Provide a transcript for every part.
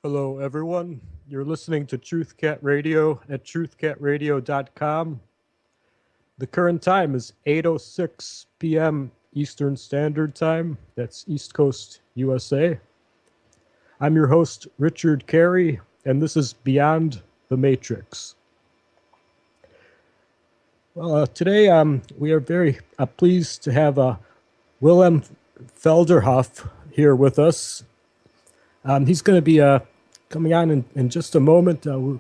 Hello, everyone. You're listening to TruthCat Radio at truthcatradio.com. The current time is 8:06 p.m. Eastern Standard Time. That's East Coast, USA. I'm your host, Richard Kary, and this is Beyond the Matrix. Well, today we are very pleased to have Willem Felderhof here with us. He's going to be coming on in just a moment. We're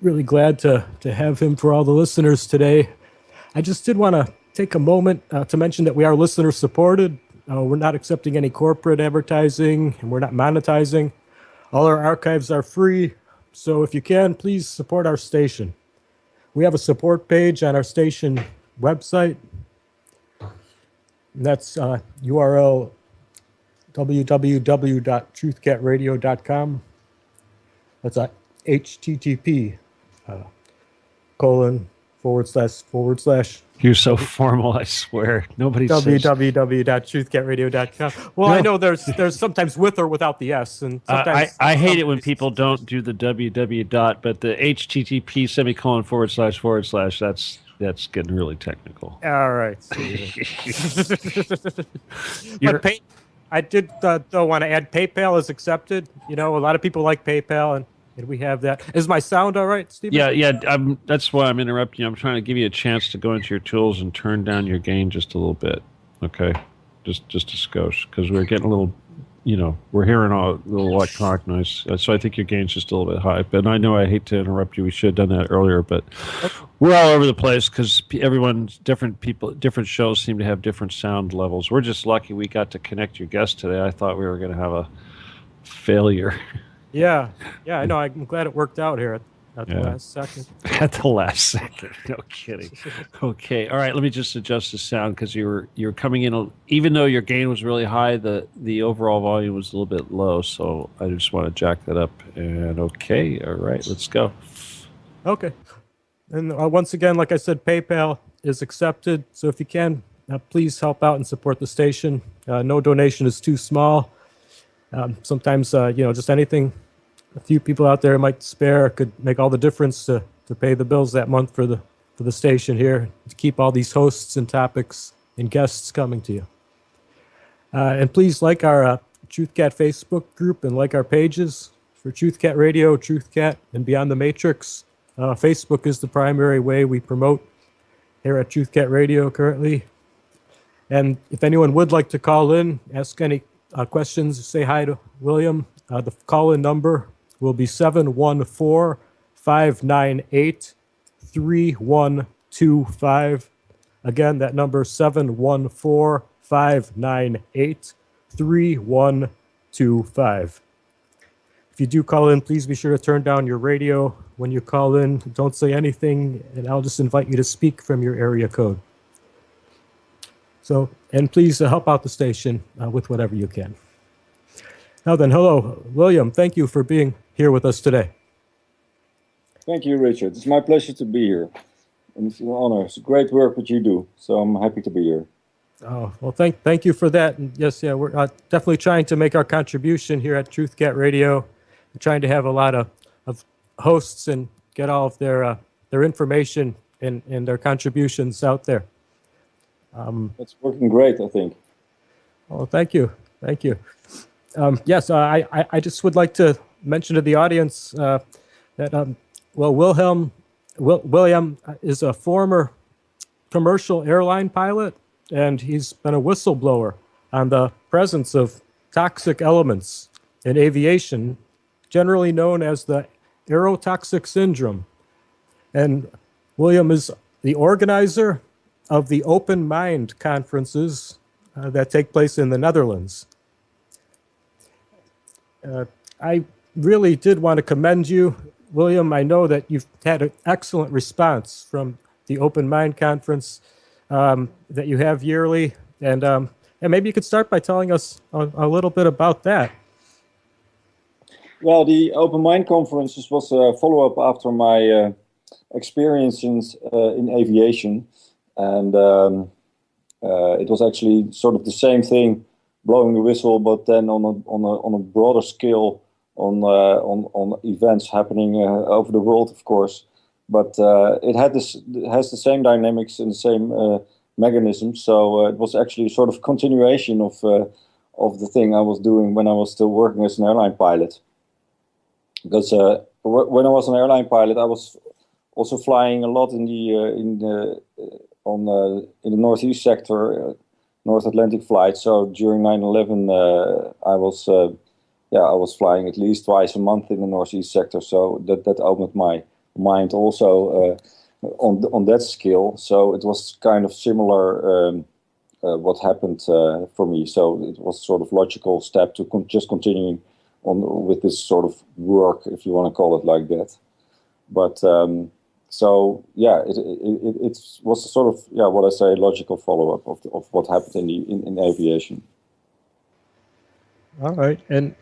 really glad to have him for all the listeners today. I just did want to take a moment to mention that we are listener supported. We're not accepting any corporate advertising, and we're not monetizing. All our archives are free, so if you can, please support our station. We have a support page on our station website. And that's URL www.truthcatradio.com. That's http :// You're so formal, I swear. Nobody says www.truthcatradio.com. Well, no. I know there's sometimes with or without the S, and sometimes I hate it when people don't do the www dot, but the http :// that's getting really technical. All right. But I did though want to add PayPal is accepted. You know, a lot of people like PayPal, and we have that. Is my sound all right, Stephen? Yeah. That's why I'm interrupting you. I'm trying to give you a chance to go into your tools and turn down your gain just a little bit. Okay, just a skosh, because we're getting a little, we're hearing a little electronic noise. So I think your gain's just a little bit high. But I know I hate to interrupt you. We should have done that earlier, but we're all over the place because everyone's different. Different shows seem to have different sound levels. We're just lucky we got to connect your guest today. I thought we were going to have a failure. Yeah, I know. I'm glad it worked out here at the last second. At the last second, no kidding. Okay, all right. Let me just adjust the sound because you're coming in. Even though your gain was really high, the overall volume was a little bit low. So I just want to jack that up. And okay, all right, let's go. Okay, and once again, like I said, PayPal is accepted. So if you can, please help out and support the station. No donation is too small. Sometimes, just anything a few people out there might spare could make all the difference to pay the bills that month for the station here, to keep all these hosts and topics and guests coming to you. And please like our TruthCat Facebook group and like our pages for TruthCat Radio, TruthCat, and Beyond the Matrix. Facebook is the primary way we promote here at TruthCat Radio currently. And if anyone would like to call in, ask any questions, say hi to William. The call-in number will be 714-598-3125. Again, that number is 714-598-3125. If you do call in, please be sure to turn down your radio when you call in. Don't say anything, and I'll just invite you to speak from your area code. So, and please help out the station with whatever you can. Now then, hello, William. Thank you for being here with us today. Thank you, Richard. It's my pleasure to be here. And it's an honor. It's great work what you do. So I'm happy to be here. Oh, well, thank you for that. And yes, we're definitely trying to make our contribution here at TruthCat Radio. We're trying to have a lot of hosts and get all of their information and their contributions out there. It's working great, I think. Oh, thank you. Yes, I just would like to mention to the audience that, William is a former commercial airline pilot, and he's been a whistleblower on the presence of toxic elements in aviation, generally known as the Aerotoxic Syndrome. And William is the organizer of the Open Mind conferences that take place in the Netherlands. I really did want to commend you, William. I know that you've had an excellent response from the Open Mind conference that you have yearly. And maybe you could start by telling us a little bit about that. Well, the Open Mind conferences was a follow-up after my experiences in aviation. And it was actually sort of the same thing, blowing the whistle, but then on a broader scale on events happening over the world, of course. But it has the same dynamics and the same mechanisms. So it was actually sort of continuation of the thing I was doing when I was still working as an airline pilot. Because when I was an airline pilot, I was also flying a lot in the Northeast sector, North Atlantic flights. So during 9/11, I was flying at least twice a month in the Northeast sector. So that opened my mind also on that scale. So it was kind of similar what happened for me. So it was sort of logical step to just continuing on with this sort of work, if you want to call it like that. But so yeah, it was a sort of what I say logical follow-up of what happened in aviation. All right, and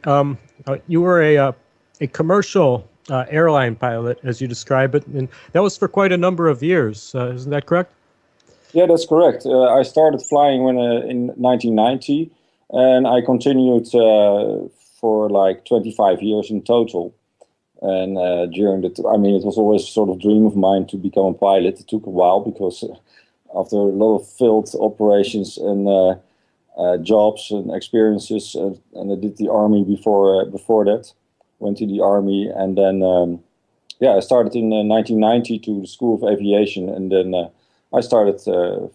you were a commercial airline pilot, as you describe it, and that was for quite a number of years. Isn't that correct? Yeah, that's correct. I started flying when in 1990, and I continued for like 25 years in total. And during it was always a sort of dream of mine to become a pilot. It took a while because after a lot of field operations and jobs and experiences, and I did the army before that. Went to the army, and then I started in 1990 to the School of Aviation, and then I started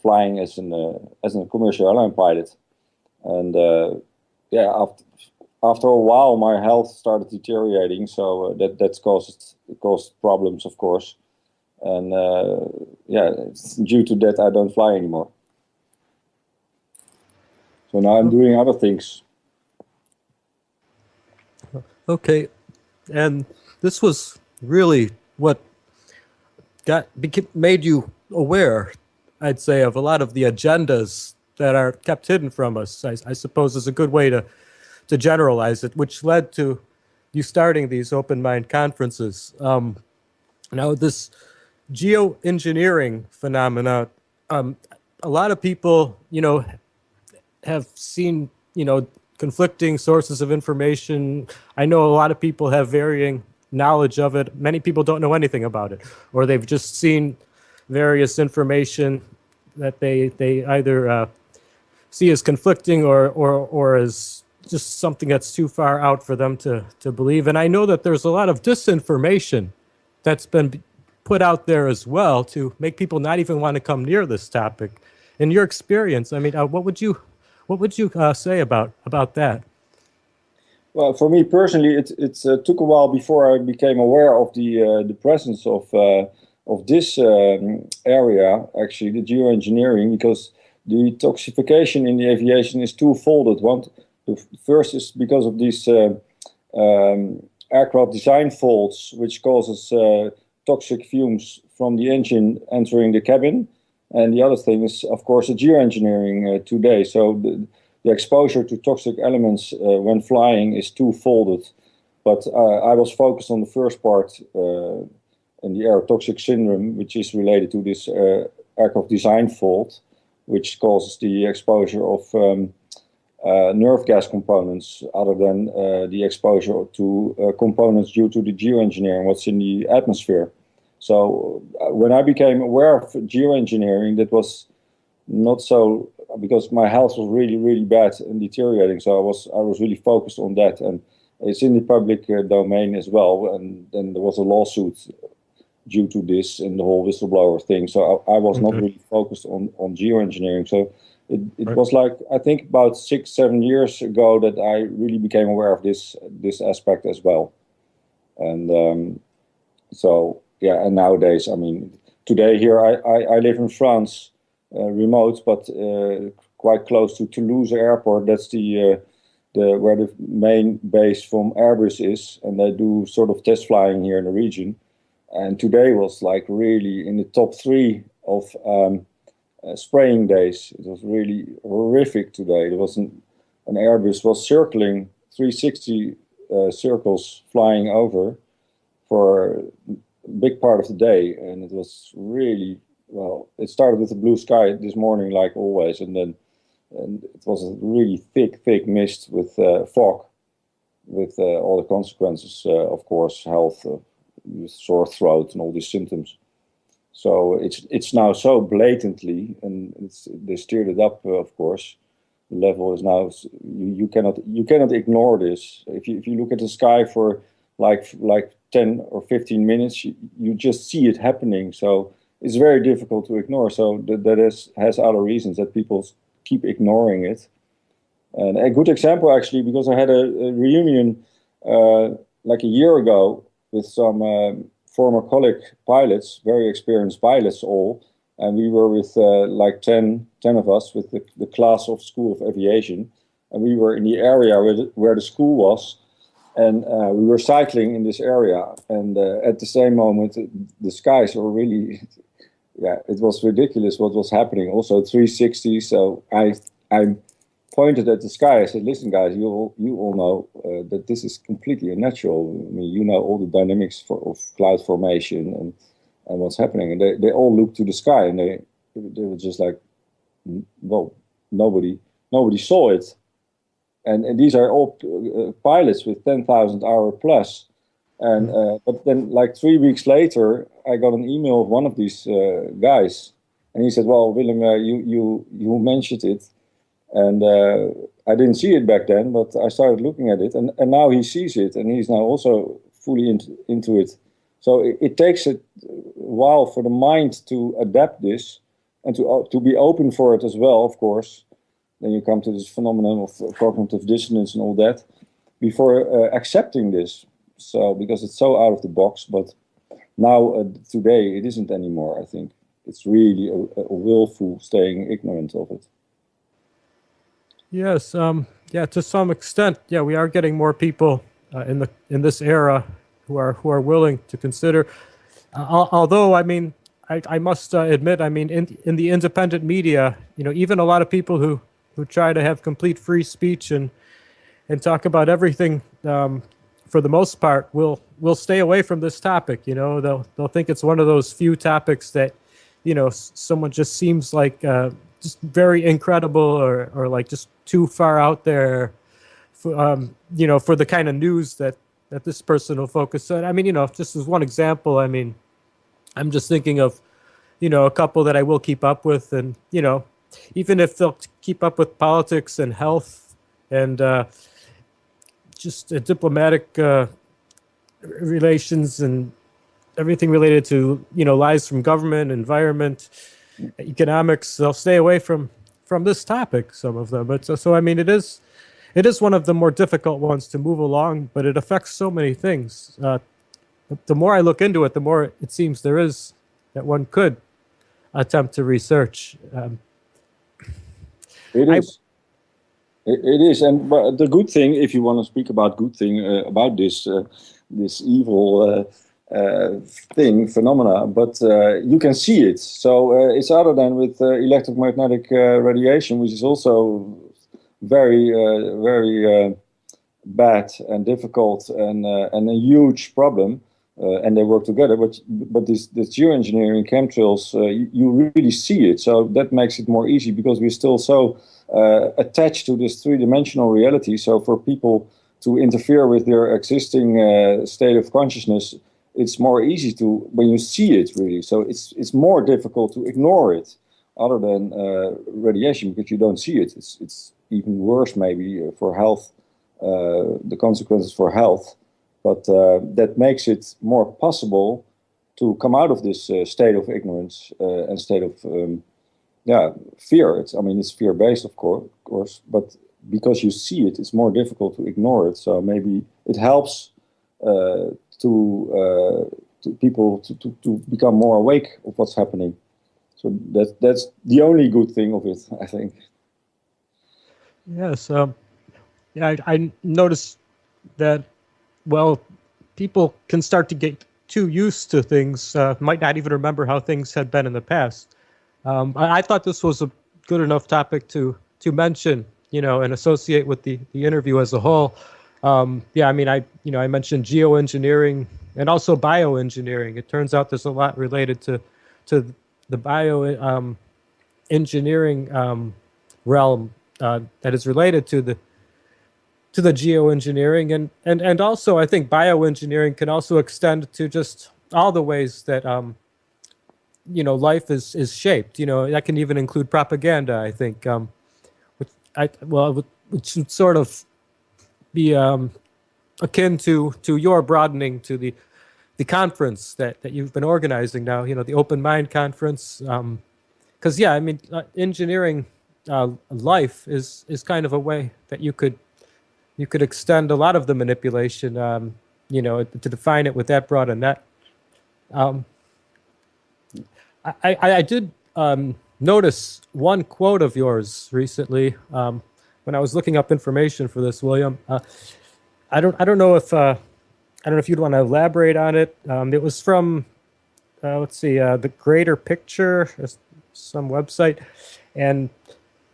flying as a commercial airline pilot. And after a while, my health started deteriorating, so that caused problems, of course. And due to that, I don't fly anymore. So now I'm doing other things. Okay, and this was really what made you aware, I'd say, of a lot of the agendas that are kept hidden from us, I suppose is a good way to generalize it, which led to you starting these open mind conferences. Now, this geoengineering phenomena, a lot of people, have seen, conflicting sources of information. I know a lot of people have varying knowledge of it. Many people don't know anything about it, or they've just seen various information that they either see as conflicting or as just something that's too far out for them to believe. And I know that there's a lot of disinformation that's been put out there as well to make people not even want to come near this topic. In your experience, what would you say about that? Well, for me personally, it took a while before I became aware of the presence of this area, actually, the geoengineering, because the toxification in the aviation is twofold. The first is because of these aircraft design faults, which causes toxic fumes from the engine entering the cabin. And the other thing is, of course, the geoengineering today. So the exposure to toxic elements when flying is twofold. But I was focused on the first part in the aerotoxic syndrome, which is related to this aircraft design fault, which causes the exposure of nerve gas components other than the exposure to components due to the geoengineering, what's in the atmosphere. So when I became aware of geoengineering, that was not so, because my health was really, really bad and deteriorating. So I was really focused on that, and it's in the public domain as well. And then there was a lawsuit due to this and the whole whistleblower thing. So I was not really focused on geoengineering. So it was like, I think about 6-7 years ago that I really became aware of this aspect as well. And so yeah, and nowadays, today here I live in France, remote, but quite close to Toulouse Airport. That's the where the main base from Airbus is, and they do sort of test flying here in the region. And today was like really in the top 3 of spraying days. It was really horrific today. There was an Airbus was circling 360 circles flying over for a big part of the day, and it was really, well, it started with the blue sky this morning like always, and it was a really thick mist with fog. with all the consequences, of course, health, sore throat, and all these symptoms. So it's now so blatantly, and they steered it up, of course. The level is now you cannot ignore this. If you look at the sky for like 10 or 15 minutes, you just see it happening. So it's very difficult to ignore. So that has other reasons that people keep ignoring it. And a good example, actually, because I had a reunion like a year ago with some former colleague pilots, very experienced pilots all, and we were with like 10 of us with the class of School of Aviation, and we were in the area where the school was, and we were cycling in this area, and at the same moment the skies were really, yeah, it was ridiculous what was happening. Also 360, so I pointed at the sky. I said, "Listen, guys, you all know that this is completely unnatural. I mean, you know all the dynamics of cloud formation and what's happening." And they all looked to the sky, and they were just like, "Well, nobody saw it." And these are all pilots with 10,000 hour plus. And but then, like 3 weeks later, I got an email of one of these guys, and he said, "Well, Willem, you mentioned it. And I didn't see it back then, but I started looking at it, and now he sees it, and he's now also fully into it. So it takes a while for the mind to adapt this and to be open for it as well, of course. Then you come to this phenomenon of cognitive dissonance and all that before accepting this. So because it's so out of the box, but now today it isn't anymore. I think it's really a willful staying ignorant of it. Yes, yeah, to some extent, yeah, we are getting more people in this era who are willing to consider. Although, I mean, I must admit, I mean, in the independent media, you know, even a lot of people who try to have complete free speech and talk about everything, for the most part, will stay away from this topic. You know, they'll think it's one of those few topics that, you know, someone just seems like just very incredible or like just too far out there, for, you know, for the kind of news that this person will focus on. I mean, you know, just as one example, I mean, I'm just thinking of, you know, a couple that I will keep up with, and, you know, even if they'll keep up with politics and health and just diplomatic relations and everything related to, you know, lies from government, environment, economics, they'll stay away from this topic, some of them. But so I mean, it is one of the more difficult ones to move along, but it affects so many things. The more I look into it, the more it seems there is that one could attempt to research. It is. It is, and but the good thing, if you want to speak about good thing about this evil phenomena, but you can see it. So it's other than with electromagnetic radiation, which is also very bad and difficult and a huge problem. And they work together, but this geoengineering chemtrails, you really see it. So that makes it more easy because we're still so attached to this three-dimensional reality. So for people to interfere with their existing state of consciousness, it's more easy to when you see it really. So it's more difficult to ignore it, other than radiation, because you don't see it. It's even worse maybe for health, the consequences for health. But that makes it more possible to come out of this state of ignorance and state of fear. I mean, it's fear-based, of course, but because you see it, it's more difficult to ignore it. So maybe it helps to people to become more awake of what's happening. So that's the only good thing of it, I think. Yes, yeah, I noticed that. Well, people can start to get too used to things, might not even remember how things had been in the past. I thought this was a good enough topic to mention, you know, and associate with the interview as a whole. Yeah, I mean, I mentioned geoengineering and also bioengineering. It turns out there's a lot related to the bio engineering realm that is related to the geoengineering, and also I think bioengineering can also extend to just all the ways that life is shaped. That can even include propaganda, I think, which should sort of be akin to your broadening to the conference that you've been organizing now, the Open Mind Conference. Because engineering life is kind of a way that you could extend a lot of the manipulation, to define it with that broad a net. I did notice one quote of yours recently when I was looking up information for this, William. I don't know if you'd want to elaborate on it. It was from the Greater Picture, some website, and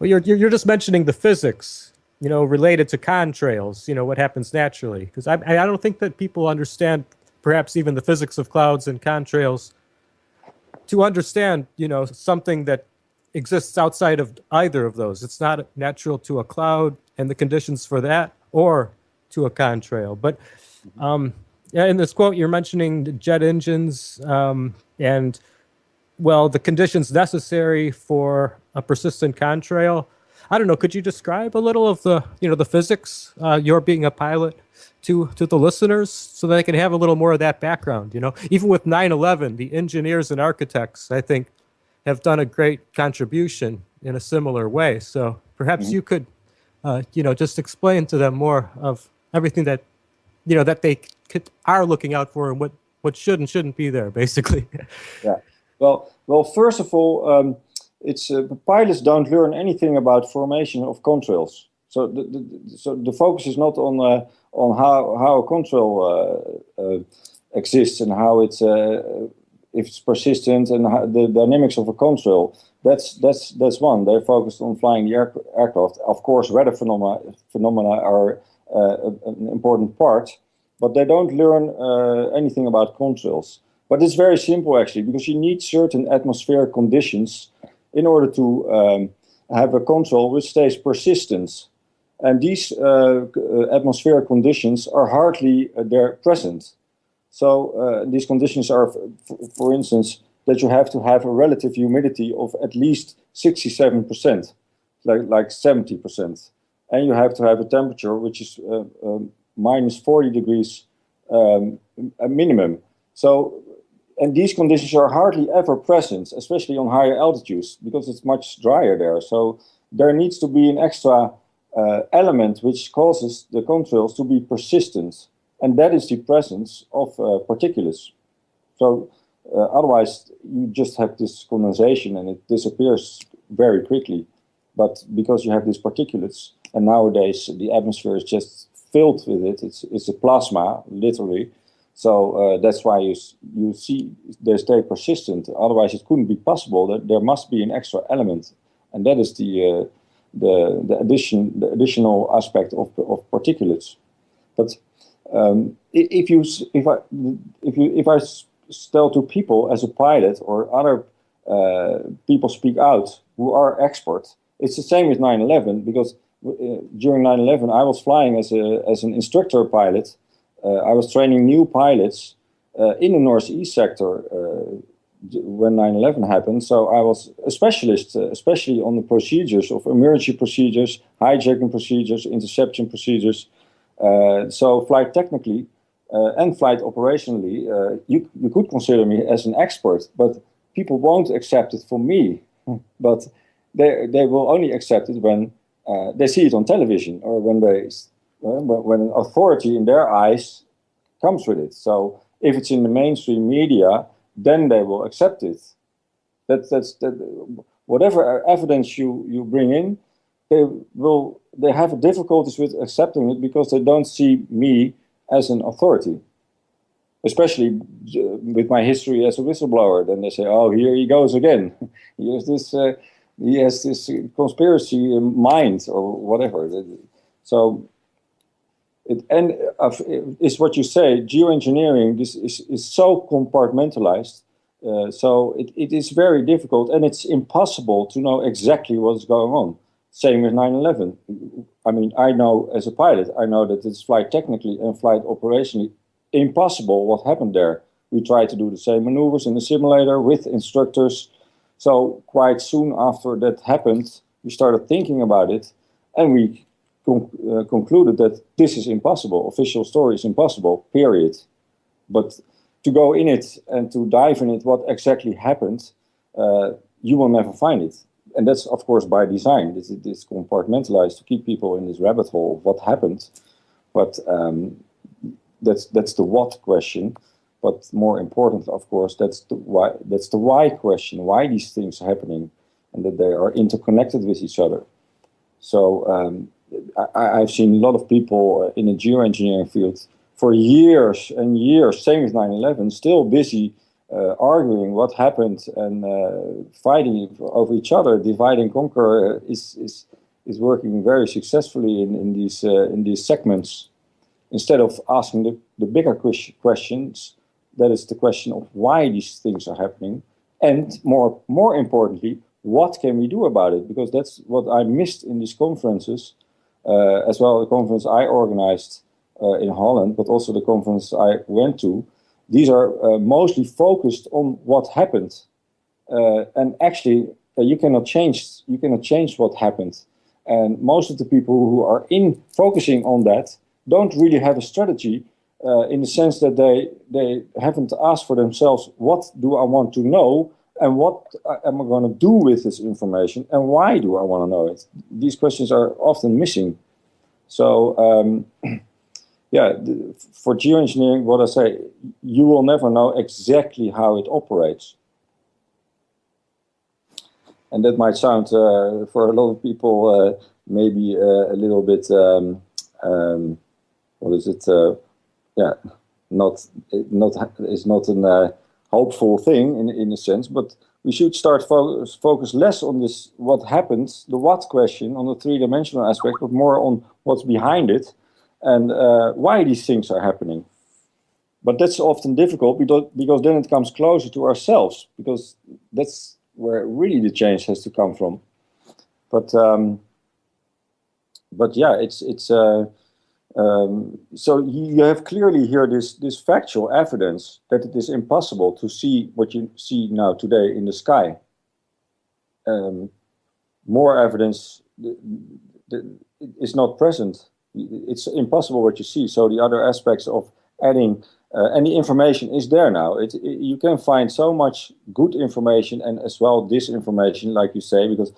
you're just mentioning the physics, related to contrails, what happens naturally. Because I don't think that people understand, perhaps even the physics of clouds and contrails, to understand, something that exists outside of either of those. It's not natural to a cloud and the conditions for that, or to a contrail. But in this quote, you're mentioning the jet engines and, the conditions necessary for a persistent contrail. I don't know. Could you describe a little of the physics, you're being a pilot, to the listeners, so that they can have a little more of that background? Even with 9/11, the engineers and architects, I think, have done a great contribution in a similar way. So perhaps you could, just explain to them more of everything that, that they are looking out for, and what should and shouldn't be there, basically. Yeah. Well. First of all, it's pilots don't learn anything about formation of contrails. So the focus is not on how a contrail exists and how it's if it's persistent and how the dynamics of a contrail. That's one. They're focused on flying the aircraft. Of course, weather phenomena are an important part, but they don't learn anything about contrails. But it's very simple, actually, because you need certain atmospheric conditions in order to have a contrail which stays persistent. And these atmospheric conditions are hardly there present. So these conditions are, for instance, that you have to have a relative humidity of at least 67%, like 70%. And you have to have a temperature which is minus 40 degrees a minimum. So, and these conditions are hardly ever present, especially on higher altitudes, because it's much drier there. So there needs to be an extra element which causes the contrails to be persistent, and that is the presence of particulates. So otherwise you just have this condensation and it disappears very quickly. But because you have these particulates, and nowadays the atmosphere is just filled with it, it's a plasma, literally. So that's why you see they stay persistent. Otherwise, it couldn't be possible. That there must be an extra element, and that is the additional aspect of particulates. But if I tell to people as a pilot or other people speak out who are experts, it's the same with 9/11, because during 9/11 I was flying as an instructor pilot. I was training new pilots in the Northeast sector when 9/11 happened. So I was a specialist, especially on the procedures of emergency procedures, hijacking procedures, interception procedures. So flight technically and flight operationally, you could consider me as an expert, but people won't accept it from me. But they will only accept it when they see it on television, or when an authority in their eyes comes with it. So if it's in the mainstream media, then they will accept it. That's whatever evidence you bring in, they have difficulties with accepting it because they don't see me as an authority. Especially with my history as a whistleblower, then they say, "Oh, here he goes again. He has this conspiracy mind or whatever." So. It's what you say, geoengineering is so compartmentalized, so it is very difficult, and it's impossible to know exactly what's going on. Same with 9/11. I mean, I know as a pilot, I know that it's flight technically and flight operationally impossible what happened there. We tried to do the same maneuvers in the simulator with instructors. So quite soon after that happened, we started thinking about it, and we concluded that this is impossible. Official story is impossible, period. But to go in it and to dive in it, what exactly happened, you will never find it. And that's, of course, by design. It's compartmentalized to keep people in this rabbit hole of what happened. But that's the what question. But more important, of course, that's the why. That's the why question. Why these things are happening, and that they are interconnected with each other. So I've seen a lot of people in the geoengineering field for years and years, same with 9/11, still busy arguing what happened and fighting over each other. Divide and conquer is working very successfully in these segments. Instead of asking the bigger questions, that is the question of why these things are happening, and more importantly, what can we do about it? Because that's what I missed in these conferences, as well the conference I organized in Holland, but also the conference I went to. These are mostly focused on what happened, and actually you cannot change what happened. And most of the people who are focusing on that don't really have a strategy, in the sense that they haven't asked for themselves, what do I want to know, and what am I going to do with this information, and why do I want to know it? These questions are often missing. So yeah, for geoengineering, what I say, you will never know exactly how it operates. And that might sound, for a lot of people, maybe a little bit, what is it? Yeah, it's not a hopeful thing in a sense, but we should start focus less on this, what happens, the what question, on the three-dimensional aspect, but more on what's behind it and why these things are happening. But that's often difficult because then it comes closer to ourselves, because that's where really the change has to come from. But yeah, so you have clearly here this factual evidence that it is impossible to see what you see now today in the sky. More evidence is not present. It's impossible what you see. So the other aspects of adding, and the information is there now. You can find so much good information and as well disinformation, like you say, because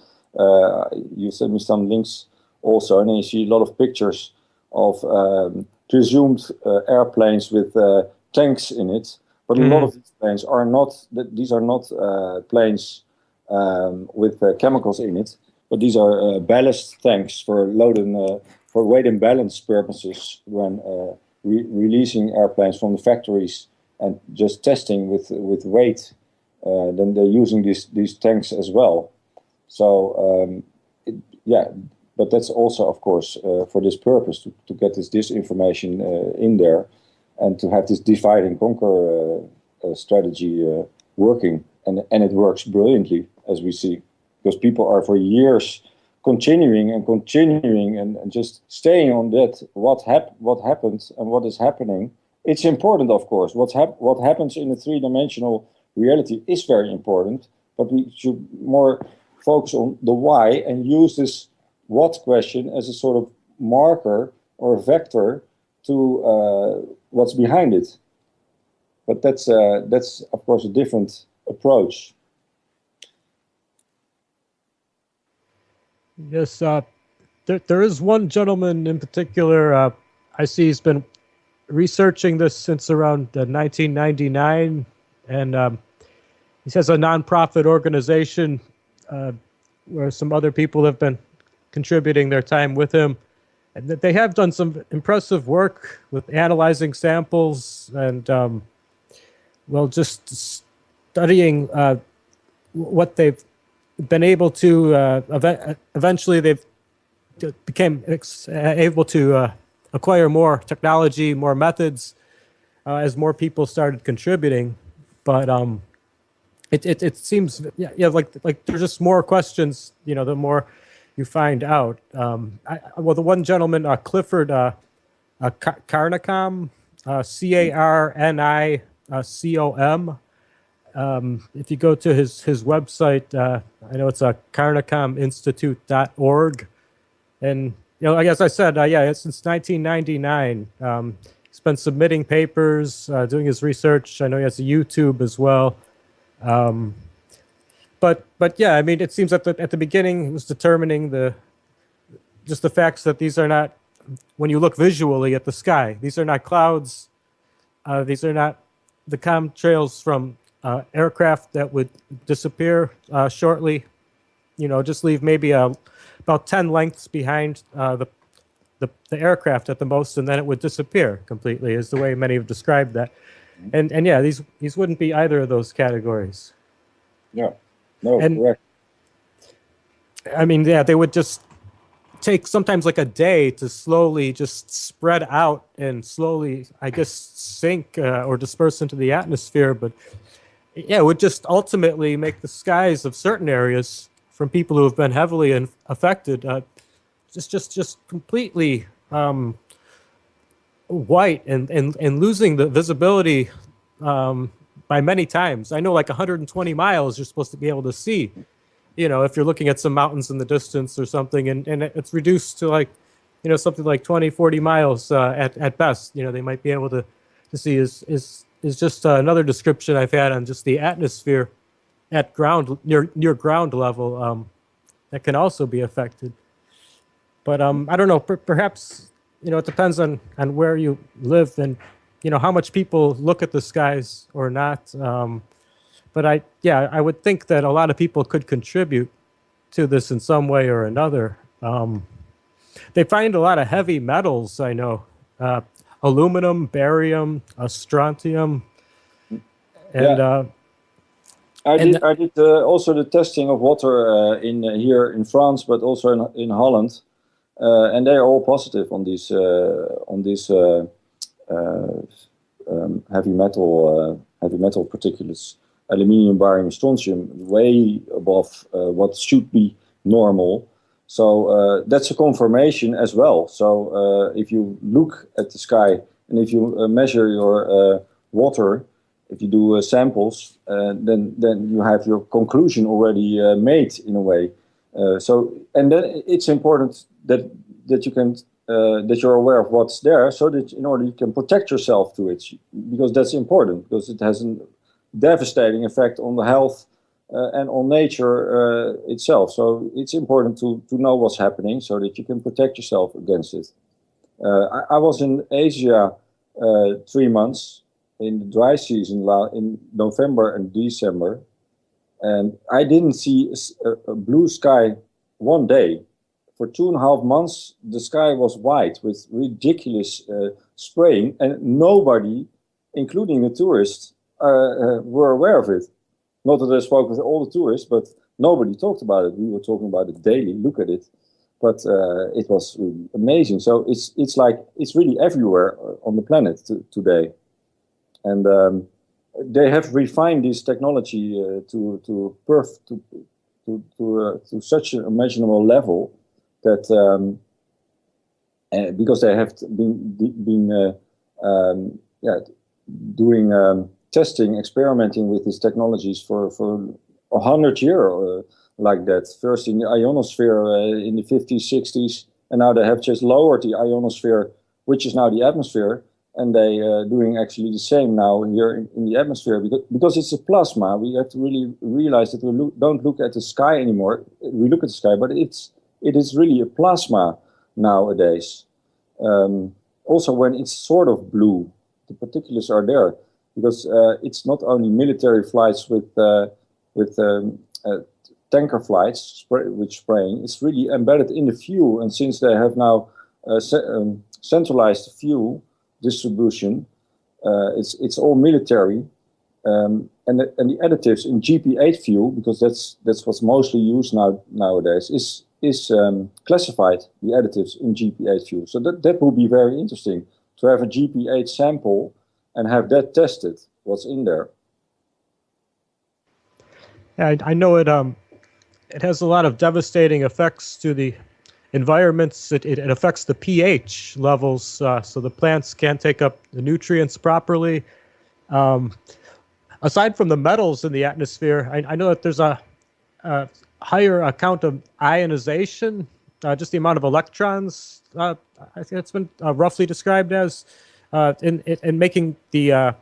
you sent me some links also, and then you see a lot of pictures of presumed airplanes with tanks in it, but a lot of these planes are not. These are not planes with chemicals in it, but these are ballast tanks for for weight and balance purposes when releasing airplanes from the factories and just testing with weight. Then they're using these tanks as well. So yeah. But that's also, of course, for this purpose, to get this information in there and to have this divide and conquer strategy working. And it works brilliantly, as we see, because people are for years continuing and just staying on that, what happens and what is happening. It's important, of course. What happens in a three-dimensional reality is very important, but we should more focus on the why and use this what question as a sort of marker or vector to what's behind it. But that's of course a different approach. Yes, there is one gentleman in particular I see he's been researching this since around 1999, and he has a nonprofit organization where some other people have been contributing their time with him, and that they have done some impressive work with analyzing samples and well, just studying what they've been able to eventually they've became able to acquire more technology, more methods as more people started contributing. But it seems like there's just more questions, the more you find out. Well, the one gentleman, Clifford Carnicom, Carnicom. If you go to his website, I know it's carnicominstitute.org. And, as I said, it's since 1999. He's been submitting papers, doing his research. I know he has a YouTube as well. But yeah, I mean, it seems at the beginning, it was determining the facts that these are not, when you look visually at the sky, these are not clouds. These are not the chemtrails from aircraft that would disappear shortly. Just leave maybe about 10 lengths behind the aircraft at the most, and then it would disappear completely, is the way many have described that. And yeah, these wouldn't be either of those categories. Yeah, no, and, correct. I mean, yeah, they would just take sometimes like a day to slowly just spread out and slowly, I guess, sink or disperse into the atmosphere. But yeah, it would just ultimately make the skies of certain areas from people who have been heavily affected just completely white and losing the visibility by many times. I know like 120 miles you're supposed to be able to see, if you're looking at some mountains in the distance or something, and it's reduced to like, something like 20, 40 miles at best, they might be able to see is just another description I've had on just the atmosphere at ground, near ground level, that can also be affected. But I don't know, perhaps, it depends on where you live and, how much people look at the skies or not. But I would think that a lot of people could contribute to this in some way or another. They find a lot of heavy metals, I know, aluminum, barium, strontium, and I did also the testing of water here in France, but also in Holland, and they are all positive on these heavy metal particulates. Aluminium, barium, strontium, way above what should be normal. So that's a confirmation as well. So if you look at the sky and if you measure your water, if you do samples, then you have your conclusion already made in a way. And then it's important that you can that you're aware of what's there, so that in order you can protect yourself to it, because that's important, because it has a devastating effect on the health and on nature itself. So it's important to know what's happening so that you can protect yourself against it. I was in Asia 3 months in the dry season in November and December, and I didn't see a blue sky one day. For 2.5 months, the sky was white with ridiculous spraying, and nobody, including the tourists, were aware of it. Not that I spoke with all the tourists, but nobody talked about it. We were talking about it daily. Look at it, but it was really amazing. So it's like it's really everywhere on the planet today, and they have refined this technology to such an imaginable level that because they have been doing testing, experimenting with these technologies for 100 years like that. First in the ionosphere in the 50s, 60s, and now they have just lowered the ionosphere, which is now the atmosphere, and they doing actually the same now here in the atmosphere, because it's a plasma. We have to really realize that we don't look at the sky anymore. We look at the sky, but it is really a plasma nowadays. Also, when it's sort of blue, the particulates are there, because it's not only military flights with tanker flights with spraying. It's really embedded in the fuel, and since they have now centralized fuel distribution, it's all military, and the additives in GP8 fuel, because that's what's mostly used nowadays, is classified, the additives in GP8 fuel. So that will be very interesting to have a GP8 sample and have that tested, what's in there. I know it. it has a lot of devastating effects to the environments. It affects the pH levels, so the plants can't take up the nutrients properly. Aside from the metals in the atmosphere, I know that there's a higher account of ionization, just the amount of electrons. I think it's been roughly described as in making the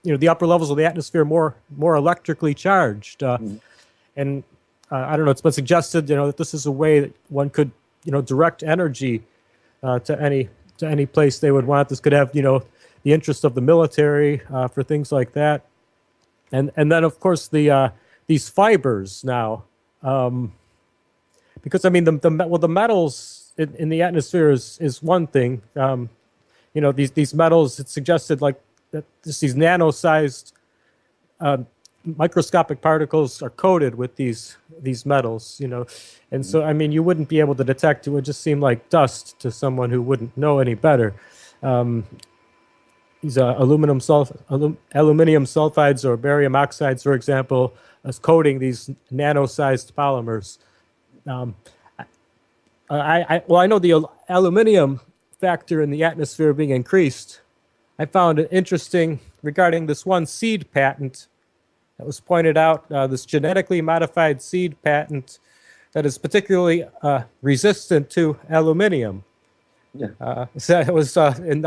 the upper levels of the atmosphere more electrically charged. And I don't know. It's been suggested that this is a way that one could direct energy to any place they would want. This could have the interest of the military for things like that. And then of course these fibers now, because I mean the metals in the atmosphere is one thing. These metals, it's suggested like that just these nano-sized microscopic particles are coated with these metals, and so I mean you wouldn't be able to detect. It would just seem like dust to someone who wouldn't know any better. These aluminum sulfides or barium oxides, for example, as coating these nano-sized polymers. I know the aluminum factor in the atmosphere being increased. I found it interesting regarding this one seed patent that was pointed out, this genetically modified seed patent that is particularly resistant to aluminum. Yeah. So it was in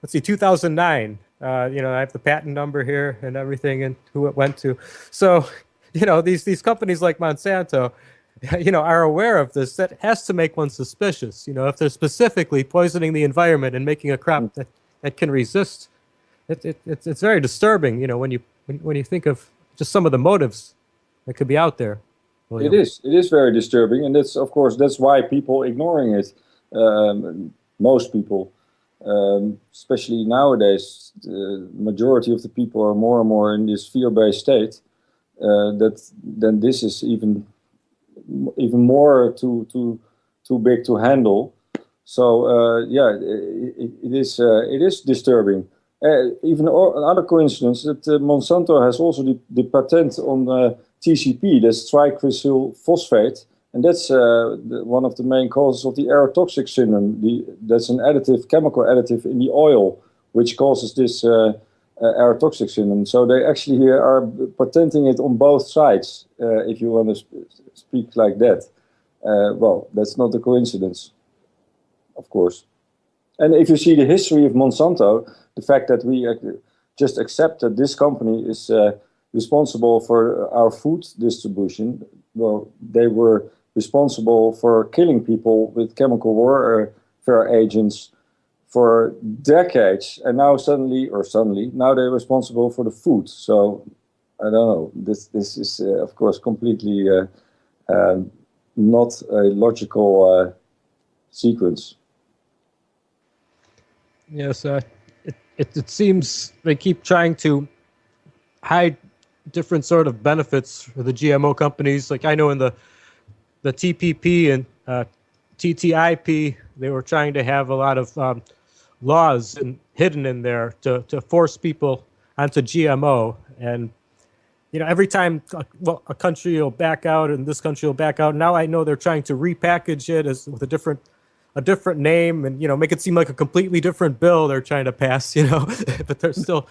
let's see, 2009. I have the patent number here and everything and who it went to. So, these companies like Monsanto, are aware of this. That has to make one suspicious. If they're specifically poisoning the environment and making a crop that can resist, it's very disturbing. When you think of just some of the motives that could be out there. William. It is very disturbing, and that's why people ignoring it. Most people. Especially nowadays, the majority of the people are more and more in this fear-based state. Then this is even more too big to handle. So it is disturbing. Even another coincidence that Monsanto has also the patent on TCP, that's tricrysyl phosphate. And that's one of the main causes of the Aerotoxic Syndrome. That's an chemical additive in the oil, which causes this Aerotoxic Syndrome. So they actually are patenting it on both sides, if you want to speak like that. Well, that's not a coincidence, of course. And if you see the history of Monsanto, the fact that we just accept that this company is responsible for our food distribution, well, they were responsible for killing people with chemical warfare agents for decades, and now now they're responsible for the food. So I don't know. This is of course completely not a logical sequence. Yes, it seems they keep trying to hide different sort of benefits for the GMO companies. Like I know in the TPP and TTIP, they were trying to have a lot of laws hidden in there to force people onto GMO. And every time a country will back out and this country will back out. Now I know they're trying to repackage it with a different name and make it seem like a completely different bill they're trying to pass. But they're still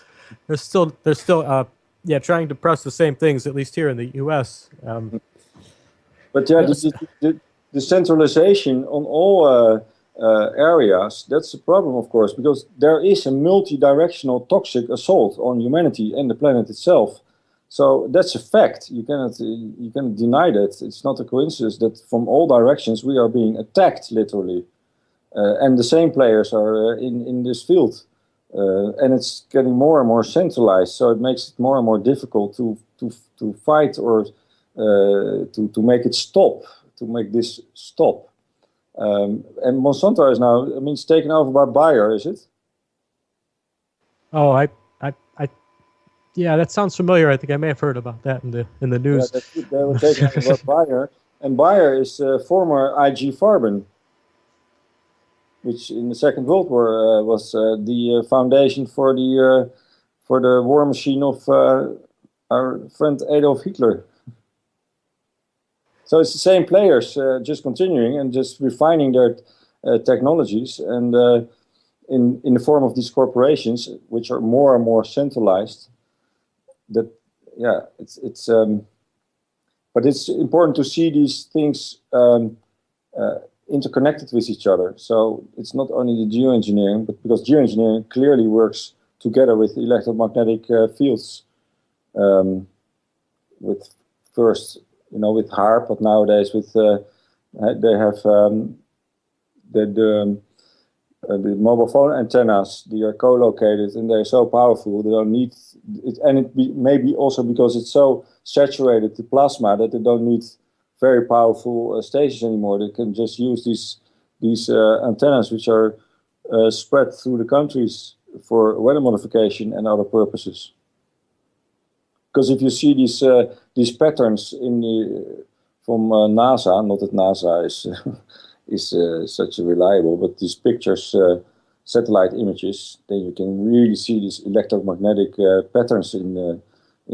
trying to press the same things, at least here in the U.S. But yeah, the centralization on all areas, that's a problem, of course, because there is a multi-directional toxic assault on humanity and the planet itself. So that's a fact. You cannot deny that. It's not a coincidence that from all directions we are being attacked, literally. And the same players are in this field. And it's getting more and more centralized, so it makes it more and more difficult to fight or to make it stop, to make this stop. And Monsanto is now, it's taken over by Bayer, is it? Oh, yeah, that sounds familiar. I think I may have heard about that in the news. Yeah, they were taken over by Bayer, and Bayer is former IG Farben, which in the Second World War was the foundation for the war machine of our friend Adolf Hitler. So it's the same players just continuing and just refining their technologies, and in the form of these corporations, which are more and more centralized. That but it's important to see these things interconnected with each other. So it's not only the geoengineering, but because geoengineering clearly works together with electromagnetic fields. With first, with HAARP, but nowadays with they have the mobile phone antennas. They are co-located and they're so powerful. They don't need it, and maybe also because it's so saturated the plasma that they don't need very powerful stations anymore. They can just use these antennas, which are spread through the countries for weather modification and other purposes. Because if you see these patterns from NASA, not that NASA is such a reliable, but these pictures, satellite images, then you can really see these electromagnetic patterns in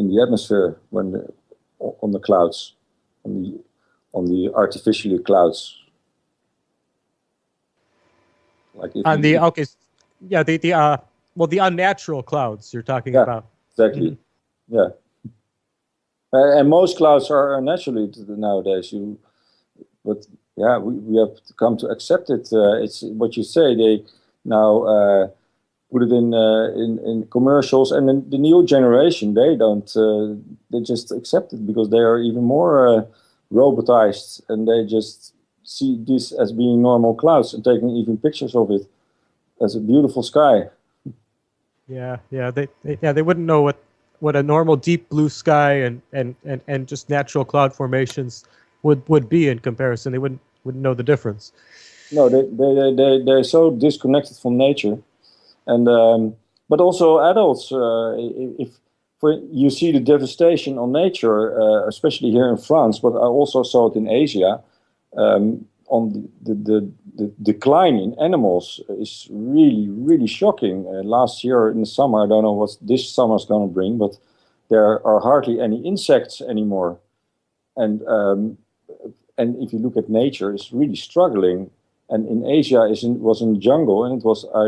the atmosphere on the clouds, on the artificial clouds. Like On the the unnatural clouds you're talking about. Exactly. Mm-hmm. Yeah. And most clouds are naturally nowadays. But yeah, we have to come to accept it. It's what you say. They now put it in commercials, and then the new generation, they don't. They just accept it because they are even more robotized, and they just see this as being normal clouds and taking even pictures of it as a beautiful sky. Yeah. They wouldn't know what a normal deep blue sky and just natural cloud formations would be in comparison. They wouldn't know the difference. No, they're so disconnected from nature, and but also adults. If you see the devastation on nature, especially here in France, but I also saw it in Asia. On the decline in animals is really shocking. Last year in the summer, I don't know what this summer is going to bring, but there are hardly any insects anymore. And if you look at nature, it's really struggling. And in Asia, was in the jungle, and it was I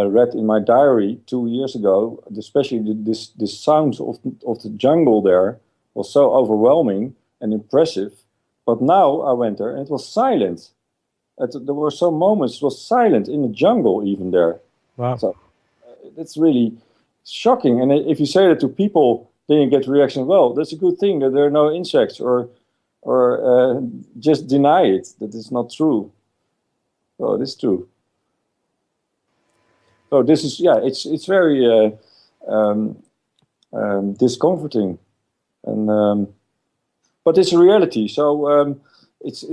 read in my diary 2 years ago, especially this sounds of the jungle there was so overwhelming and impressive. But now I went there and it was silent. There were some moments it was silent in the jungle even there. Wow. So that's really shocking. And if you say that to people, then you get the reaction, well, that's a good thing that there are no insects, or just deny it, that it's not true. Well, it is true. So this is, it's very discomforting. And but it's a reality. So it's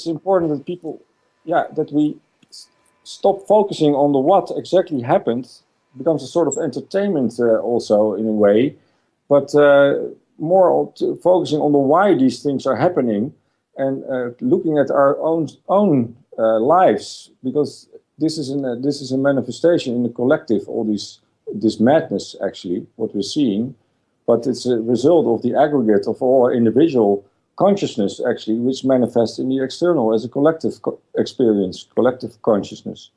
important that people, that we stop focusing on the what exactly happened. It becomes a sort of entertainment also in a way, but more focusing on the why these things are happening, and looking at our own lives, because this is a manifestation in the collective. All this madness, actually, what we're seeing. But it's a result of the aggregate of all our individual consciousness, actually, which manifests in the external as a collective experience, collective consciousness.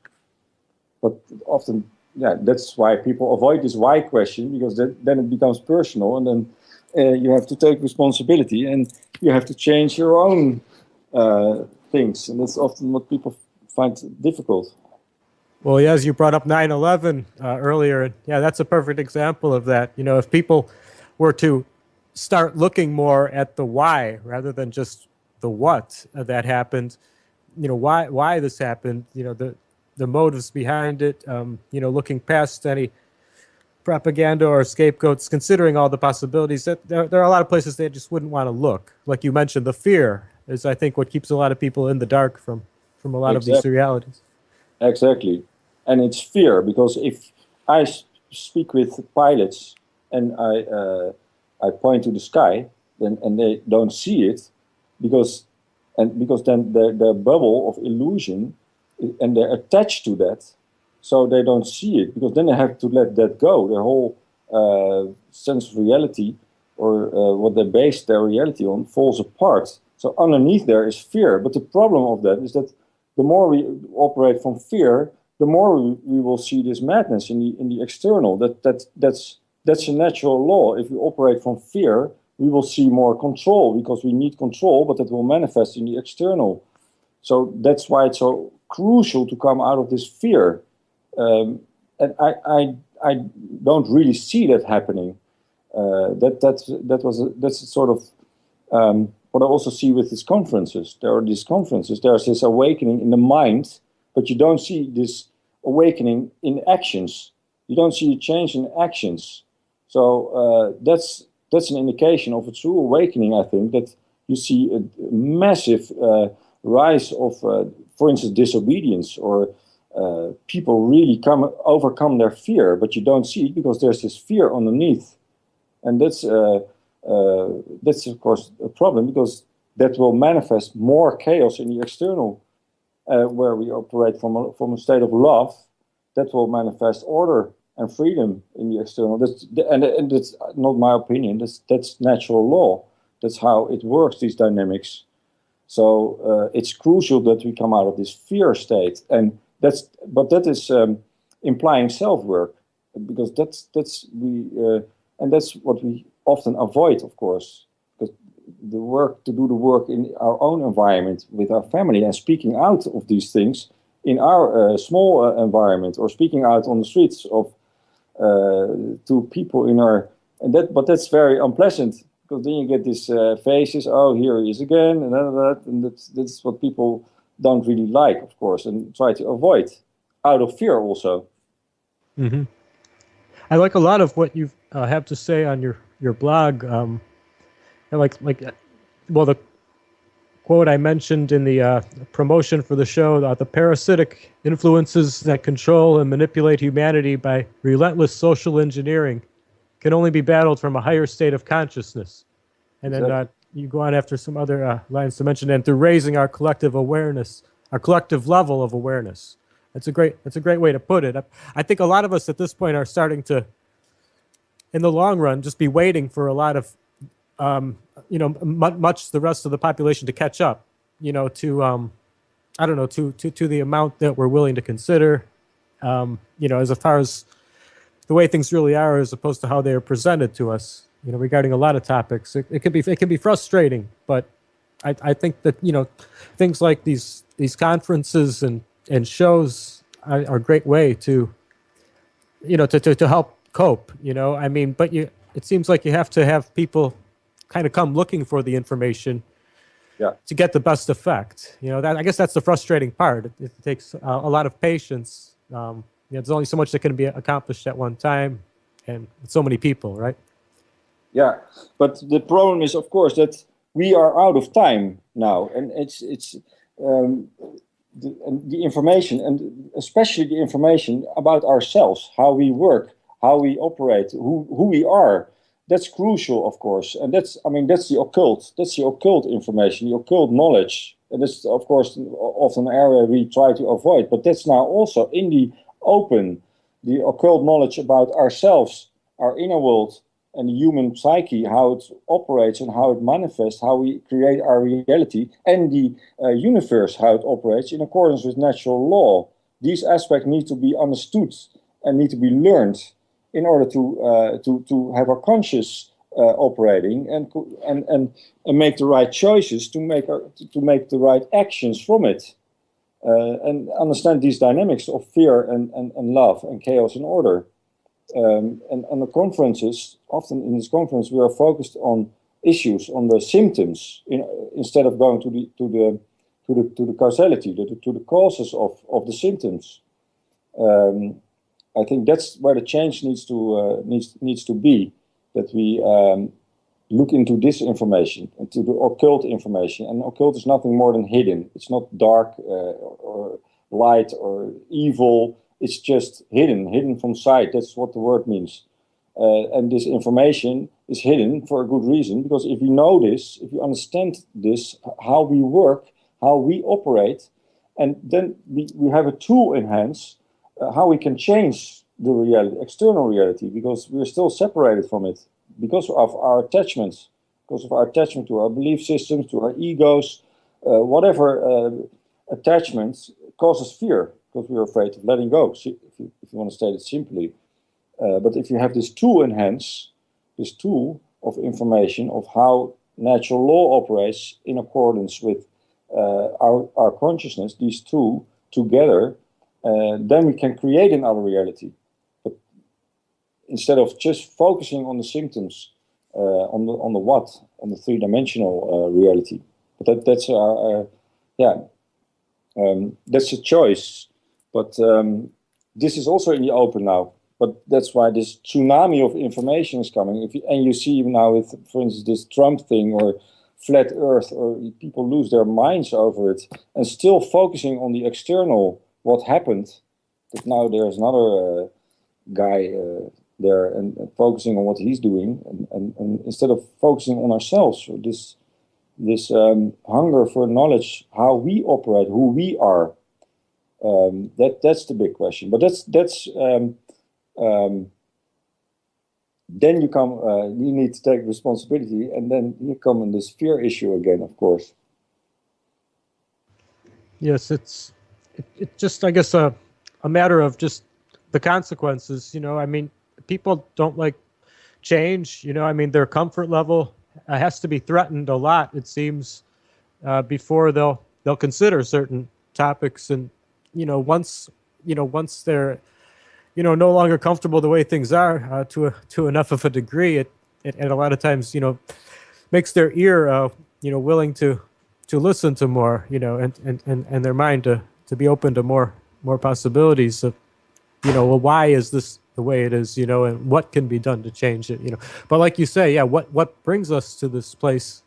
But often, that's why people avoid this why question, because then it becomes personal, and then you have to take responsibility, and you have to change your own things. And that's often what people find difficult. Well, as you brought up 9/11 earlier, that's a perfect example of that. If people were to start looking more at the why rather than just the what that happened, why this happened, the motives behind it, looking past any propaganda or scapegoats, considering all the possibilities, that there are a lot of places they just wouldn't want to look. Like you mentioned, the fear is, I think, what keeps a lot of people in the dark from a lot of these realities. Exactly. And it's fear, because if I speak with pilots and I point to the sky, and they don't see it, because then their bubble of illusion, and they're attached to that, so they don't see it, because then they have to let that go. Their whole sense of reality or what they base their reality on falls apart. So underneath there is fear. But the problem of that is that the more we operate from fear, the more we will see this madness in the external. That's a natural law. If we operate from fear, we will see more control because we need control, but that will manifest in the external. So that's why it's so crucial to come out of this fear. And I don't really see that happening. That's a sort of what I also see with these conferences. There are these conferences. There's this awakening in the mind, but you don't see this awakening in actions. You don't see a change in actions. So that's an indication of a true awakening. I think that you see a massive rise of, for instance, disobedience, or people really overcome their fear, but you don't see it because there's this fear underneath, and that's of course a problem, because that will manifest more chaos in the external, where we operate from a state of love. That will manifest order and freedom in the external. And that's not my opinion. That's natural law. That's how it works, these dynamics. So it's crucial that we come out of this fear state, and that is implying self-work, because that's what we often avoid, of course, because to do the work in our own environment with our family, and speaking out of these things in our small environment, or speaking out on the streets to people in our, but that's very unpleasant, because then you get these faces, oh, here he is again, and that's what people don't really like, of course, and try to avoid out of fear also. Mm-hmm. I like a lot of what you have to say on your blog. The quote I mentioned in the promotion for the show, the parasitic influences that control and manipulate humanity by relentless social engineering can only be battled from a higher state of consciousness. And then you go on after some other lines to mention, and through raising our collective awareness, our collective level of awareness. That's a great way to put it. I think a lot of us at this point are starting to, in the long run, just be waiting for a lot of, much the rest of the population to catch up, to the amount that we're willing to consider, as far as the way things really are, as opposed to how they are presented to us, regarding a lot of topics. It can be frustrating, but I think that, things like these conferences and shows are a great way to help cope, but it seems like you have to have people kind of come looking for the information to get the best effect. I guess that's the frustrating part. It takes a lot of patience. There's only so much that can be accomplished at one time, and so many people, right? Yeah, but the problem is, of course, that we are out of time now, and it's the information, and especially the information about ourselves, how we work, how we operate, who we are. That's crucial, of course, and that's the occult. That's the occult information, the occult knowledge, and that's, of course, often an area we try to avoid. But that's now also in the open, the occult knowledge about ourselves, our inner world, and the human psyche, how it operates and how it manifests, how we create our reality, and the universe, how it operates in accordance with natural law. These aspects need to be understood and need to be learned in order to have a conscious operating and make the right choices, to make the right actions from it, and understand these dynamics of fear and love and chaos and order. And the conferences, often in this conference, we are focused on issues, on the symptoms, instead of going to the causality, to the causes of the symptoms. I think that's where the change needs to be, that we look into this information, into the occult information. And occult is nothing more than hidden. It's not dark or light or evil. It's just hidden from sight. That's what the word means. And this information is hidden for a good reason, because if you know this, if you understand this, how we work, how we operate, and then we have a tool in hands, how we can change the reality, external reality, because we're still separated from it. because of our attachments, because of our attachment to our belief systems, to our egos, whatever attachments causes fear, because we're afraid of letting go, if you want to state it simply. But if you have this tool in hands, this tool of information of how natural law operates in accordance with our consciousness, these two together, then we can create another reality. But instead of just focusing on the symptoms, on the three-dimensional reality. But that's our that's a choice. But this is also in the open now. But that's why this tsunami of information is coming. And you see now with, for instance, this Trump thing or flat Earth, or people lose their minds over it, and still focusing on the external, what happened. That now there's another guy there and focusing on what he's doing, and instead of focusing on ourselves, or this hunger for knowledge, how we operate, who we are. That's the big question. But that's then you come, you need to take responsibility, and then you come in this fear issue again, of course. Yes, it's just, I guess, a matter of just the consequences. I mean, people don't like change. I mean, their comfort level has to be threatened a lot, it seems, before they'll consider certain topics. And once they're no longer comfortable the way things are to enough of a degree, it a lot of times makes their ear willing to listen to more, and their mind to be open to more possibilities of well, why is this the way it is, and what can be done to change it, But like you say, what brings us to this place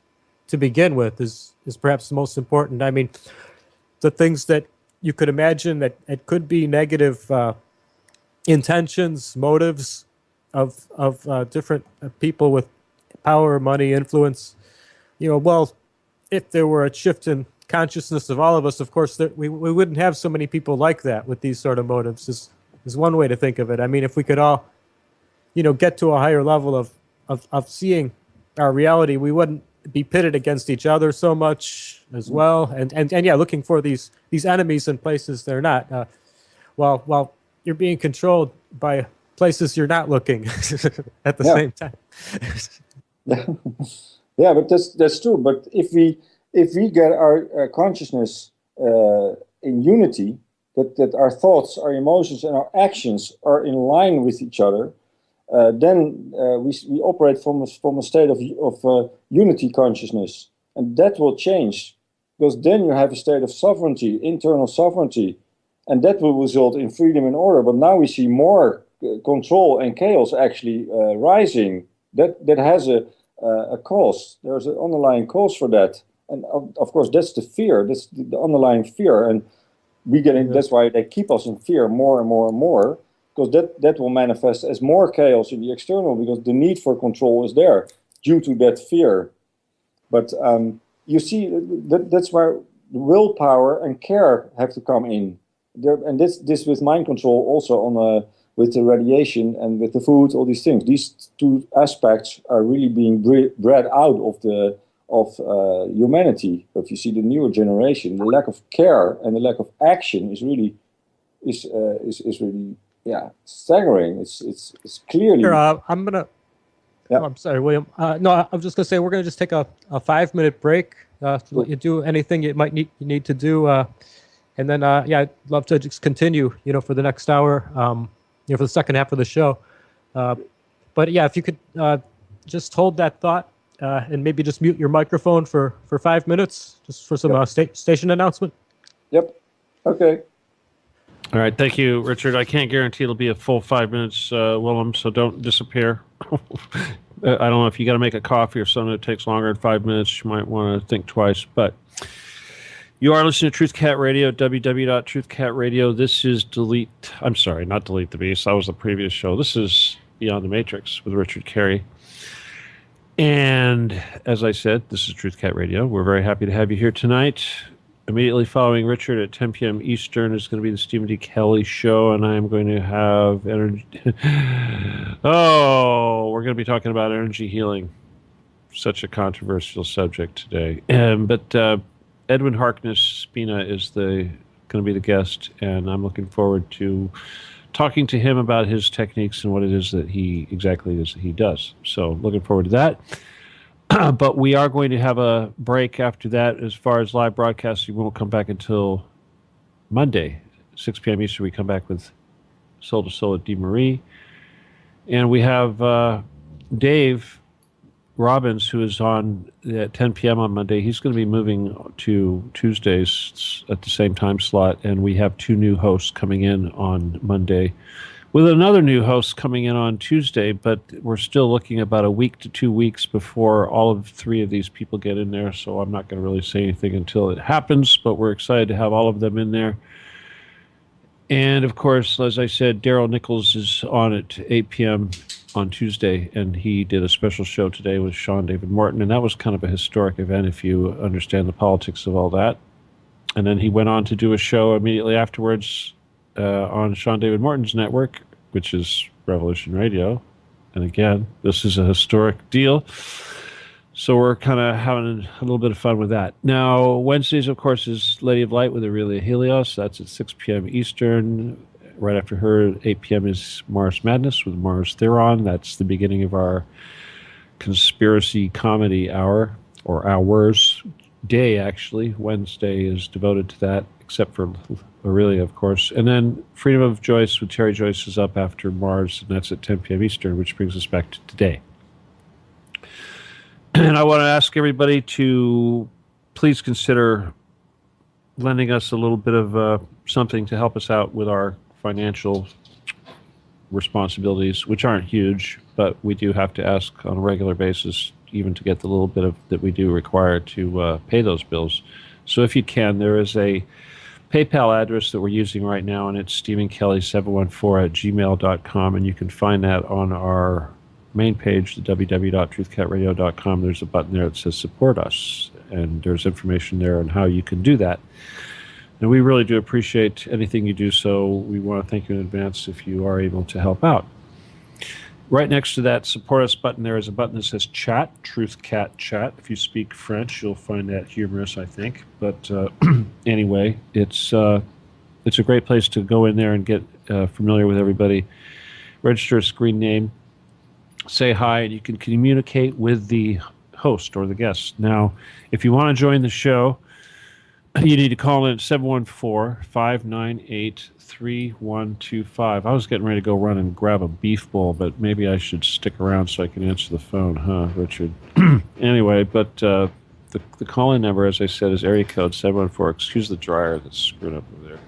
to begin with is perhaps the most important. I mean, the things that you could imagine that it could be negative intentions, motives of different people with power, money, influence. Well, if there were a shift in consciousness of all of us, of course, we wouldn't have so many people like that with these sort of motives. Is one way to think of it. I mean, if we could all, get to a higher level of seeing our reality, we wouldn't be pitted against each other so much as well. And looking for these enemies in places they're not. While you're being controlled by places you're not looking at the same time. Yeah, but that's true. But if we get our consciousness in unity, that our thoughts, our emotions, and our actions are in line with each other, then we operate from a state of unity consciousness, and that will change, because then you have a state of sovereignty, internal sovereignty, and that will result in freedom and order. But now we see more control and chaos actually rising. That has a cause. There's an underlying cause for that, and of course that's the fear. That's the underlying fear, and that's why they keep us in fear more and more and more, because that will manifest as more chaos in the external, because the need for control is there due to that fear. But you see, that's where willpower and care have to come in. And this with mind control also with the radiation and with the food, all these things. These two aspects are really being bred out of humanity. But you see, the newer generation, the lack of care and the lack of action is really staggering. It's clearly. Here, I'm gonna. Yeah. Oh, I'm sorry, William. No, I was just gonna say we're gonna just take a 5-minute break to let you do anything you need to do, and then I'd love to just continue, for the next hour, for the second half of the show. But yeah, if you could just hold that thought and maybe just mute your microphone for 5 minutes, just for some station announcement. Yep. Okay. All right, thank you, Richard. I can't guarantee it'll be a full 5 minutes, Willem, so don't disappear. I don't know if you got to make a coffee or something that takes longer than 5 minutes. You might want to think twice. But you are listening to Truth Cat Radio, www.truthcatradio. This is not Delete the Beast. That was the previous show. This is Beyond the Matrix with Richard Kary. And as I said, this is Truth Cat Radio. We're very happy to have you here tonight. Immediately following Richard at 10 p.m. Eastern is going to be the Stephen D. Kelly show, and I'm going to have energy. Oh, we're going to be talking about energy healing. Such a controversial subject today. But Edwin Harkness Spina is going to be the guest, and I'm looking forward to talking to him about his techniques and what it is that he does. So looking forward to that. But we are going to have a break after that as far as live broadcasting. We won't come back until Monday, 6 p.m. Eastern. We come back with Soul to Soul at DeMarie. And we have Dave Robbins, who is on at 10 p.m. on Monday. He's going to be moving to Tuesdays at the same time slot. And we have 2 new hosts coming in on Monday, with another new host coming in on Tuesday, but we're still looking about a week to 2 weeks before all of 3 of these people get in there, so I'm not going to really say anything until it happens, but we're excited to have all of them in there. And, of course, as I said, Daryl Nichols is on at 8 p.m. on Tuesday, and he did a special show today with Sean David Morton, and that was kind of a historic event if you understand the politics of all that. And then he went on to do a show immediately afterwards on Sean David Morton's network, which is Revolution Radio. And again, this is a historic deal. So we're kind of having a little bit of fun with that. Now, Wednesdays, of course, is Lady of Light with Aurelia Helios. That's at 6 p.m. Eastern. Right after her, 8 p.m. is Mars Madness with Mars Theron. That's the beginning of our conspiracy comedy hour, or hours. Day, actually. Wednesday is devoted to that, except for Aurelia, of course. And then Freedom of Joyce with Terry Joyce is up after Mars, and that's at 10 p.m. Eastern, which brings us back to today. And I want to ask everybody to please consider lending us a little bit of something to help us out with our financial responsibilities, which aren't huge, but we do have to ask on a regular basis, even to get the little bit of that we do require to pay those bills. So if you can, there is a PayPal address that we're using right now, and it's stephenkelly714@gmail.com, and you can find that on our main page, the www.truthcatradio.com. There's a button there that says support us, and there's information there on how you can do that. And we really do appreciate anything you do, so we want to thank you in advance if you are able to help out. Right next to that support us button, there is a button that says chat, Truth Cat Chat. If you speak French, you'll find that humorous, I think. But anyway, it's a great place to go in there and get familiar with everybody. Register a screen name, say hi, and you can communicate with the host or the guest. Now, if you want to join the show, you need to call in at 714-598-3125. I was getting ready to go run and grab a beef bowl, but maybe I should stick around so I can answer the phone, huh, Richard? Anyway, but the call-in number, as I said, is area code 714. Excuse the dryer that's screwed up over there.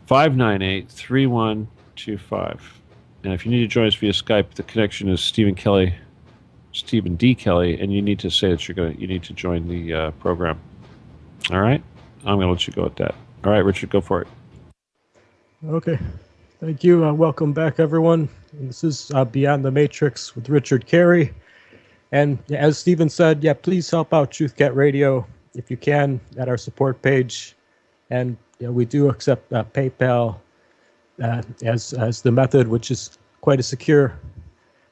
598-3125. And if you need to join us via Skype, the connection is Stephen D. Kelly, and you need to say that you need to join the program. All right? I'm going to let you go at that. All right, Richard, go for it. Okay. Thank you. Welcome back, everyone. This is Beyond the Matrix with Richard Kary. And as Stephen said, please help out Truth Cat Radio if you can at our support page. And we do accept PayPal as the method, which is quite a secure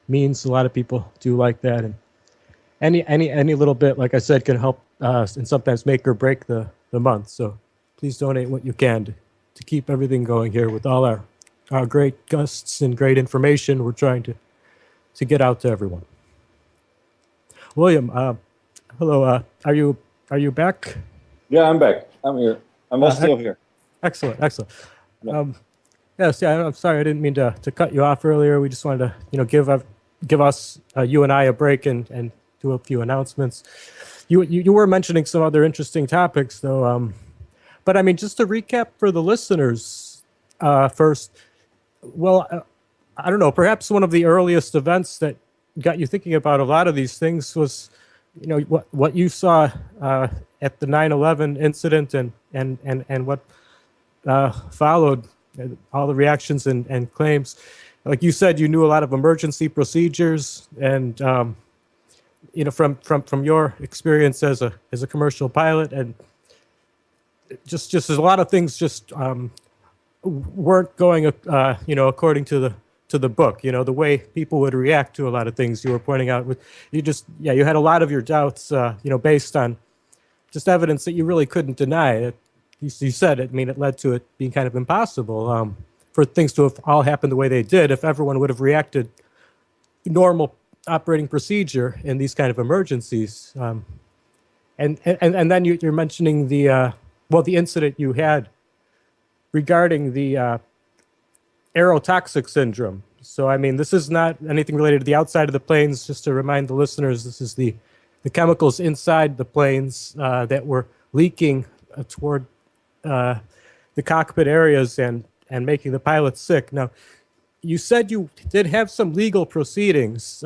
means. A lot of people do like that. And any little bit, like I said, can help and sometimes make or break the month. So please donate what you can to keep everything going here with all our great guests and great information we're trying to get out to everyone. William, hello. Are you back? Yeah, I'm back. I'm here. I'm still here. Excellent. Yeah. Yes, I'm sorry. I didn't mean to cut you off earlier. We just wanted to give us you and I a break and do a few announcements. You were mentioning some other interesting topics, though. But I mean, just to recap for the listeners first. Well, I don't know. Perhaps one of the earliest events that got you thinking about a lot of these things was, what you saw at the 9/11 incident and what followed, all the reactions and claims. Like you said, you knew a lot of emergency procedures, and from your experience as a commercial pilot, and just as a lot of things just weren't going, according to the book. The way people would react to a lot of things you were pointing out. You had a lot of your doubts, based on just evidence that you really couldn't deny. You said it. I mean, it led to it being kind of impossible for things to have all happened the way they did if everyone would have reacted normal operating procedure in these kind of emergencies. And then you're mentioning the incident you had regarding the Aerotoxic Syndrome. So, I mean, this is not anything related to the outside of the planes. Just to remind the listeners, this is the chemicals inside the planes that were leaking toward the cockpit areas and making the pilots sick. Now, you said you did have some legal proceedings,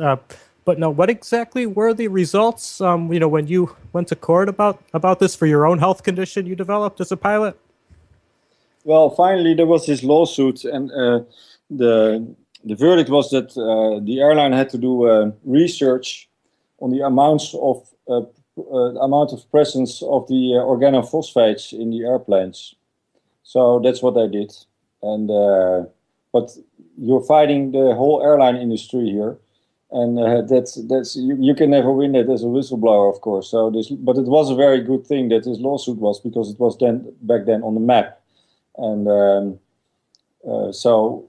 but now what exactly were the results, when you went to court about this for your own health condition you developed as a pilot? Well, finally there was this lawsuit, and the verdict was that the airline had to do research on the amount of presence of the organophosphates in the airplanes. So that's what I did. And but you're fighting the whole airline industry here, and that's you can never win that as a whistleblower, of course. But it was a very good thing that this lawsuit was, because it was back then on the map. And so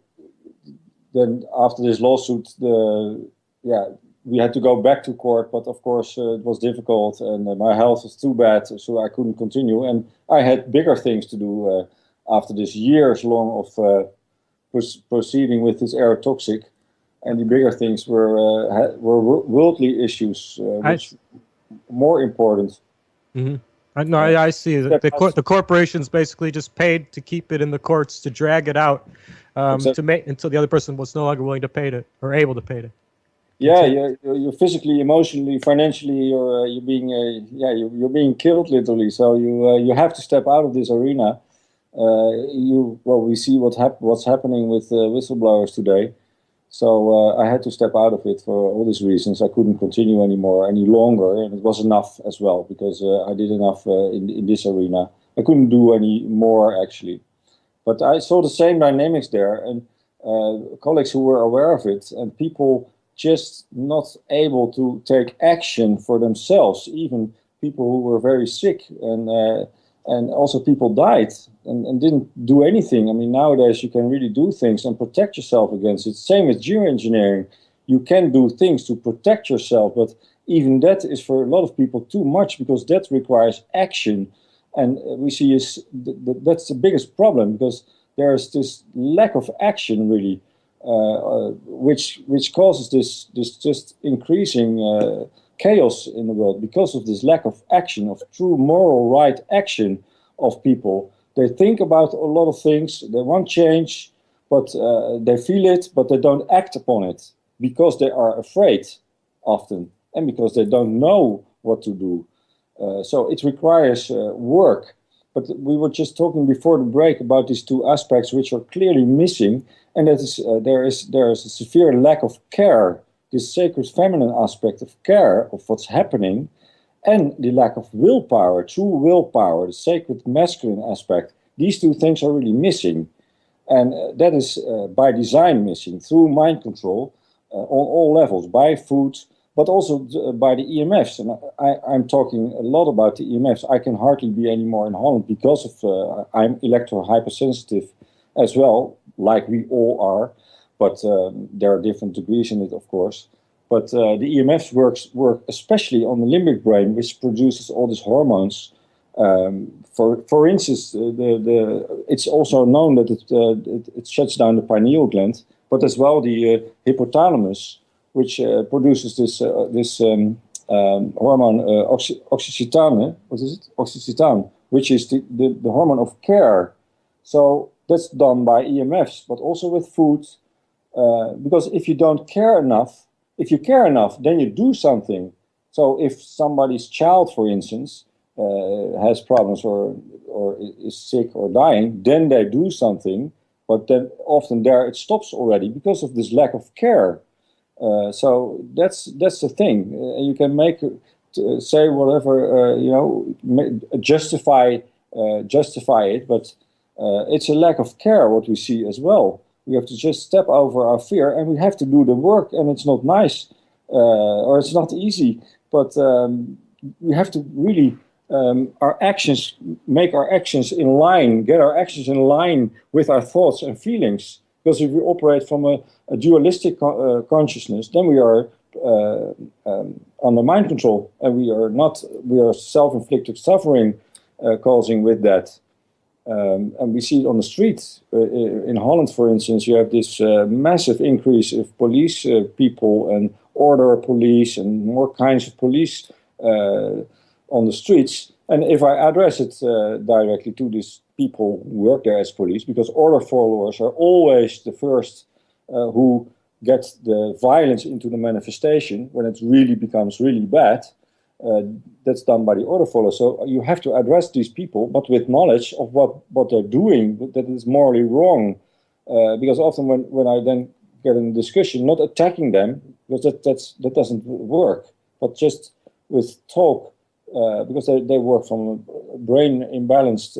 then after this lawsuit, we had to go back to court, but of course it was difficult, and my health was too bad, so I couldn't continue. And I had bigger things to do after this years long of proceeding with this aerotoxic, and the bigger things were worldly issues, which more important. Mm-hmm. No, I see. The corporations basically just paid to keep it in the courts, to drag it out, to make until the other person was no longer willing to pay it or able to pay it. Yeah, you're physically, emotionally, financially, you're being killed literally. So you have to step out of this arena. We see what's happening with whistleblowers today. So I had to step out of it for all these reasons. I couldn't continue any longer, and it was enough as well, because I did enough in this arena. I couldn't do any more, actually. But I saw the same dynamics there, and colleagues who were aware of it, and people just not able to take action for themselves, even people who were very sick, and also people died and didn't do anything. I mean, nowadays you can really do things and protect yourself against it. Same with geoengineering. You can do things to protect yourself, but even that is for a lot of people too much, because that requires action. And we see that's the biggest problem, because there's this lack of action, really, which causes this just increasing chaos in the world, because of this lack of action, of true moral right action of people. They think about a lot of things, they want change, but they feel it, but they don't act upon it, because they are afraid often, and because they don't know what to do. So it requires work. But we were just talking before the break about these two aspects which are clearly missing, and that is there is a severe lack of care, this sacred feminine aspect of care of what's happening, and the lack of willpower, true willpower, the sacred masculine aspect. These two things are really missing, and that is by design missing, through mind control on all levels, by food, but also by the EMFs. And I'm talking a lot about the EMFs. I can hardly be anymore in Holland because of I'm electro-hypersensitive as well, like we all are, but there are different degrees in it, of course. But the EMFs work especially on the limbic brain, which produces all these hormones. For instance, it's also known that it shuts down the pineal gland, but as well the hypothalamus, which produces this hormone oxytocin. What is it? Oxytocin, which is the hormone of care. So that's done by EMFs, but also with food. Because if you don't care enough, if you care enough, then you do something. So if somebody's child, for instance, has problems or is sick or dying, then they do something. But then often there it stops already because of this lack of care. So that's the thing. You can say whatever, justify justify it, but it's a lack of care what we see as well. We have to just step over our fear, and we have to do the work, and it's not nice, or it's not easy, but we have to really make our actions in line, get our actions in line with our thoughts and feelings. Because if we operate from a dualistic consciousness, then we are under mind control, and we are self-inflicted suffering causing with that. And we see it on the streets. In Holland, for instance, you have this massive increase of police people and order police and more kinds of police on the streets. And if I address it directly to these people who work there as police, because order followers are always the first who get the violence into the manifestation when it really becomes really bad, that's done by the order followers. So you have to address these people, but with knowledge of what they're doing that is morally wrong. Because often when I then get in a discussion, not attacking them, because that doesn't work, but just with talk, because they work from a brain imbalanced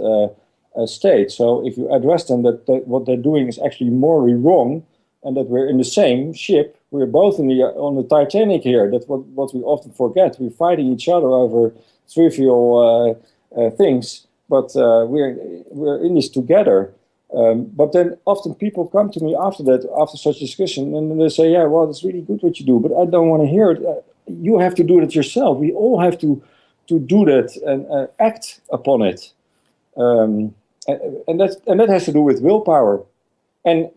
state. So if you address them that what they're doing is actually morally wrong, and that we're in the same ship, we're both on the Titanic here. That's what we often forget. We're fighting each other over trivial things, but we're in this together. But then often people come to me after such discussion, and they say, "Yeah, well, it's really good what you do, but I don't want to hear it. You have to do it yourself. We all have to do that and act upon it." And that has to do with willpower, and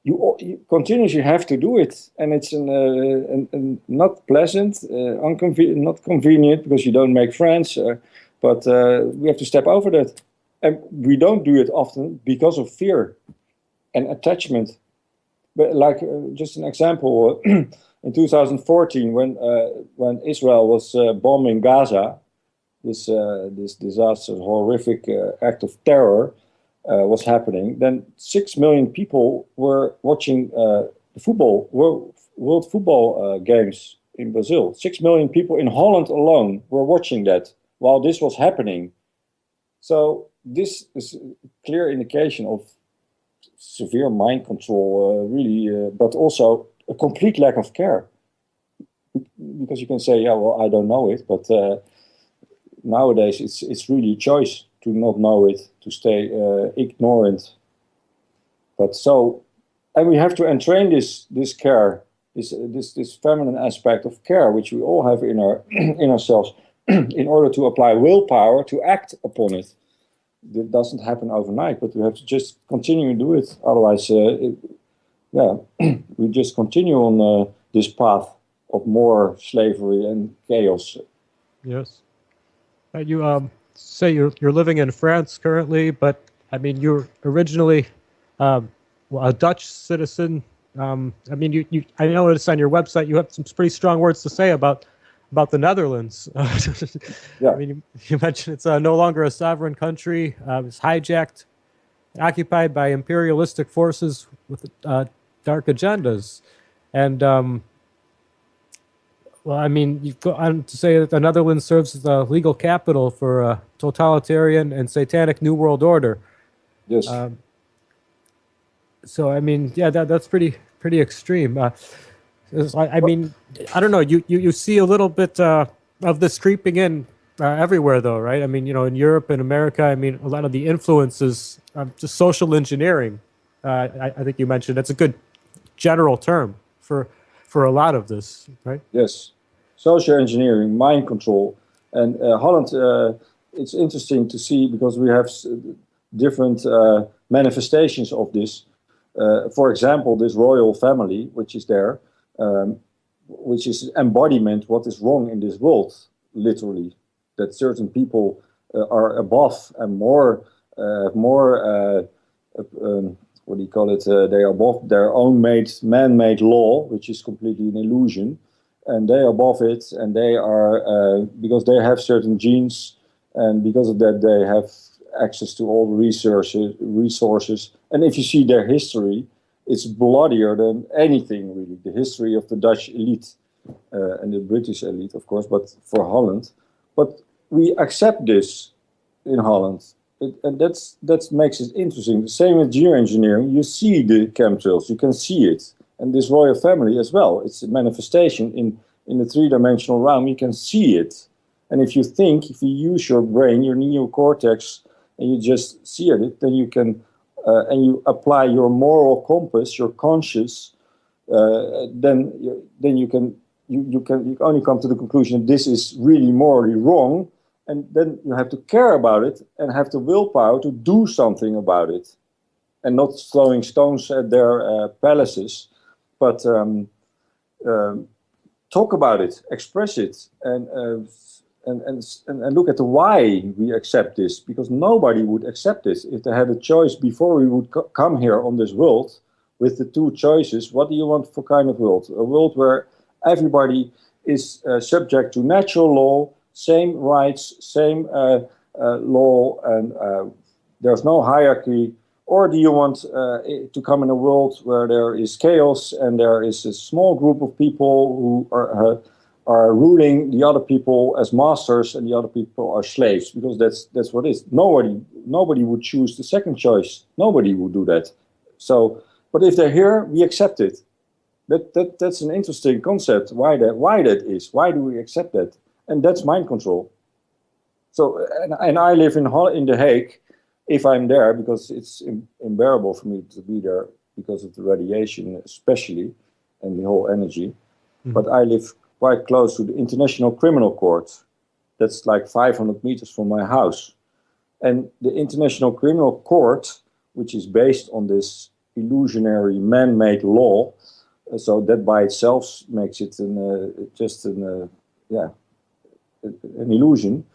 you continuously have to do it, and it's not pleasant, not convenient, because you don't make friends, but we have to step over that, and we don't do it often because of fear and attachment. But like just an example, in 2014, when Israel was bombing Gaza, this disaster, horrific act of terror was happening, then 6 million people were watching the World Football Games in Brazil. 6 million people in Holland alone were watching that while this was happening. So this is a clear indication of severe mind control, really, but also a complete lack of care. Because you can say, yeah, well, I don't know it, but nowadays it's really a choice to not know it, to stay ignorant. But so, and we have to entrain this care, this feminine aspect of care, which we all have in ourselves, in order to apply willpower to act upon it. It doesn't happen overnight, but we have to just continue to do it. Otherwise, we just continue on this path of more slavery and chaos. Yes. You say you're living in France currently, but I mean you're originally a Dutch citizen. I mean, I noticed on your website you have some pretty strong words to say about the Netherlands. Yeah. I mean, you mentioned it's no longer a sovereign country. It's hijacked, occupied by imperialistic forces with dark agendas, and well, I mean, you go on to say that the Netherlands serves as the legal capital for a totalitarian and satanic New World Order. Yes. So, I mean, yeah, that's pretty extreme. I mean, I don't know. You see a little bit of this creeping in everywhere, though, right? I mean, you know, in Europe and America, I mean, a lot of the influences of just social engineering. I think you mentioned that's a good general term for a lot of this, right? Yes, social engineering, mind control, and Holland. It's interesting to see because we have different manifestations of this. For example, this royal family, which is there, which is embodiment what is wrong in this world, literally. That certain people are above and more. What do you call it? They are above their own man-made law, which is completely an illusion, and they are above it, and they are because they have certain genes, and because of that they have access to all the resources. And if you see their history, it's bloodier than anything really. The history of the Dutch elite and the British elite, of course, but for Holland. But we accept this in Holland. and that makes it interesting. The same with geoengineering. You see the chemtrails, you can see it, and this royal family as well. It's a manifestation in the three-dimensional realm. You can see it, and if you use your brain, your neocortex, and you just see it, then you can, and you apply your moral compass, your conscious, then you can only come to the conclusion that this is really morally wrong. And then you have to care about it and have the willpower to do something about it, and not throwing stones at their palaces, but talk about it, express it, and look at the why we accept this, because nobody would accept this if they had a choice before we would come here on this world with the two choices. What do you want for kind of world? A world where everybody is subject to natural law, same rights, same law, and there's no hierarchy? Or do you want to come in a world where there is chaos and there is a small group of people who are ruling the other people as masters and the other people are slaves? Because that's what it is. Nobody would choose the second choice. Nobody would do that. So, but if they're here, we accept it. That's an interesting concept. Why that is? Why do we accept that? And that's mind control. So, and I live in The Hague, if I'm there, because it's unbearable for me to be there because of the radiation, especially, and the whole energy. Mm-hmm. But I live quite close to the International Criminal Court. That's like 500 meters from my house. And the International Criminal Court, which is based on this illusionary man-made law, so that by itself makes it an illusion.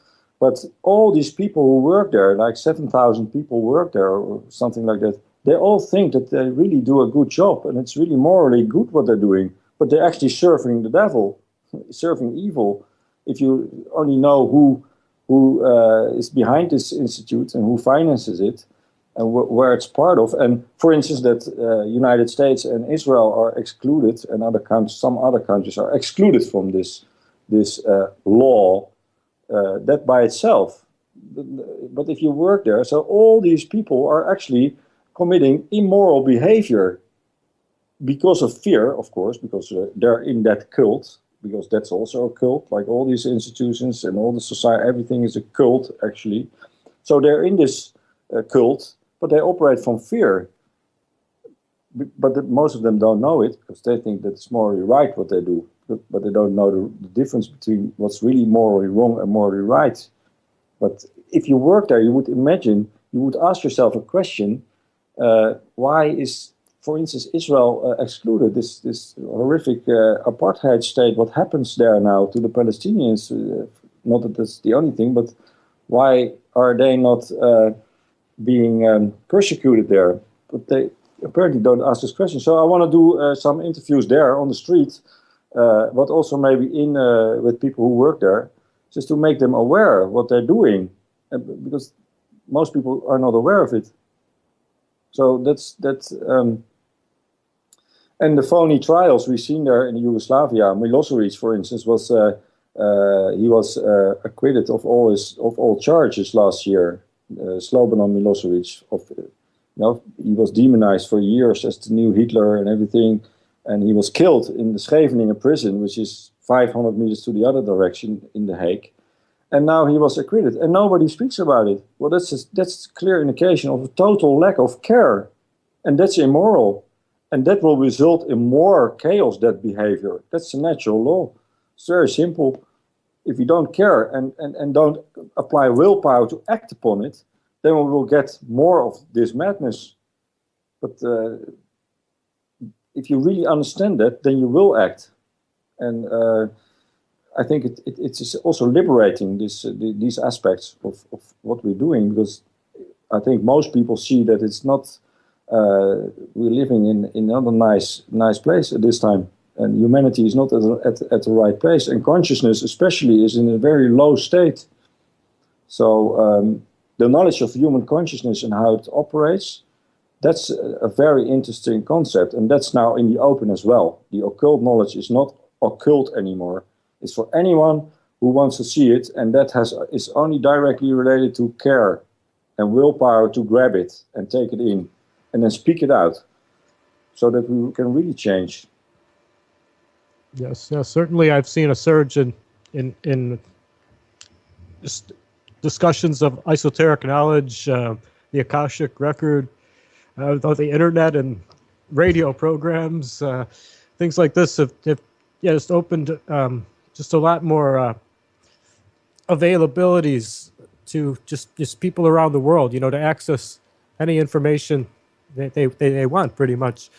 But all these people who work there, like 7,000 people work there or something like that, they all think that they really do a good job and it's really morally good what they're doing, but they're actually serving the devil, serving evil. If you only know who is behind this institute and who finances it and where it's part of. And for instance, that United States and Israel are excluded, and some other countries are excluded from this law, that by itself. But if you work there, so all these people are actually committing immoral behavior because of fear, of course, because they're in that cult, because that's also a cult, like all these institutions and all the society, everything is a cult, actually. So they're in this cult, but they operate from fear. But most of them don't know it, because they think that it's morally right what they do. But they don't know the difference between what's really morally wrong and morally right. But if you work there, you would ask yourself a question, why is, for instance, Israel excluded, this horrific apartheid state? What happens there now to the Palestinians? Not that that's the only thing, but why are they not being persecuted there? But they apparently don't ask this question. So I want to do some interviews there on the street, but also maybe with people who work there, just to make them aware of what they're doing, because most people are not aware of it. So that's and the phony trials we've seen there in Yugoslavia. Milosevic, for instance, was he was acquitted of all charges last year. Slobodan Milosevic, he was demonized for years as the new Hitler and everything, and he was killed in the Scheveningen prison, which is 500 meters to the other direction in The Hague. And now he was acquitted, and nobody speaks about it. Well, that's a clear indication of a total lack of care, and that's immoral, and that will result in more chaos. That behavior, that's a natural law. It's very simple. If you don't care and don't apply willpower to act upon it, then we will get more of this madness. But if you really understand that, then you will act. And I think it's also liberating, these aspects of what we're doing, because I think most people see that it's not, we're living in another nice place at this time. And humanity is not at the right place. And consciousness especially is in a very low state. So the knowledge of human consciousness and how it operates, that's a very interesting concept. And that's now in the open as well. The occult knowledge is not occult anymore. It's for anyone who wants to see it. And that is only directly related to care. and willpower to grab it and take it in, and then speak it out, so that we can really change. Yes, certainly I've seen a surge in discussions of esoteric knowledge, the Akashic record, the internet and radio programs, things like this have just opened just a lot more availabilities to just people around the world, to access any information that they want, pretty much.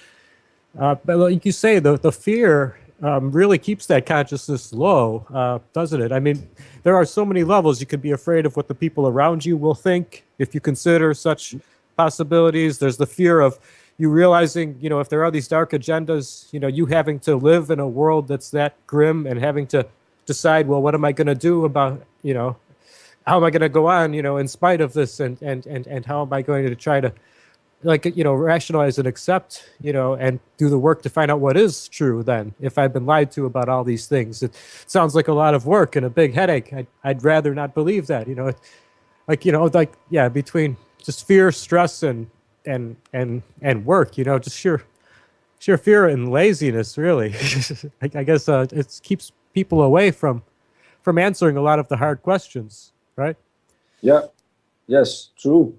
But like you say, the fear really keeps that consciousness low, doesn't it? I mean, there are so many levels. You could be afraid of what the people around you will think if you consider such possibilities. There's the fear of you realizing, if there are these dark agendas, you having to live in a world that's that grim and having to decide, well, what am I going to do about, how am I going to go on, in spite of this, and how am I going to try to, rationalize and accept, and do the work to find out what is true then, if I've been lied to about all these things. It sounds like a lot of work and a big headache. I'd rather not believe that, between just fear, stress, and work, just sheer fear and laziness, really. I guess it keeps people away from answering a lot of the hard questions, right? Yeah, yes, true.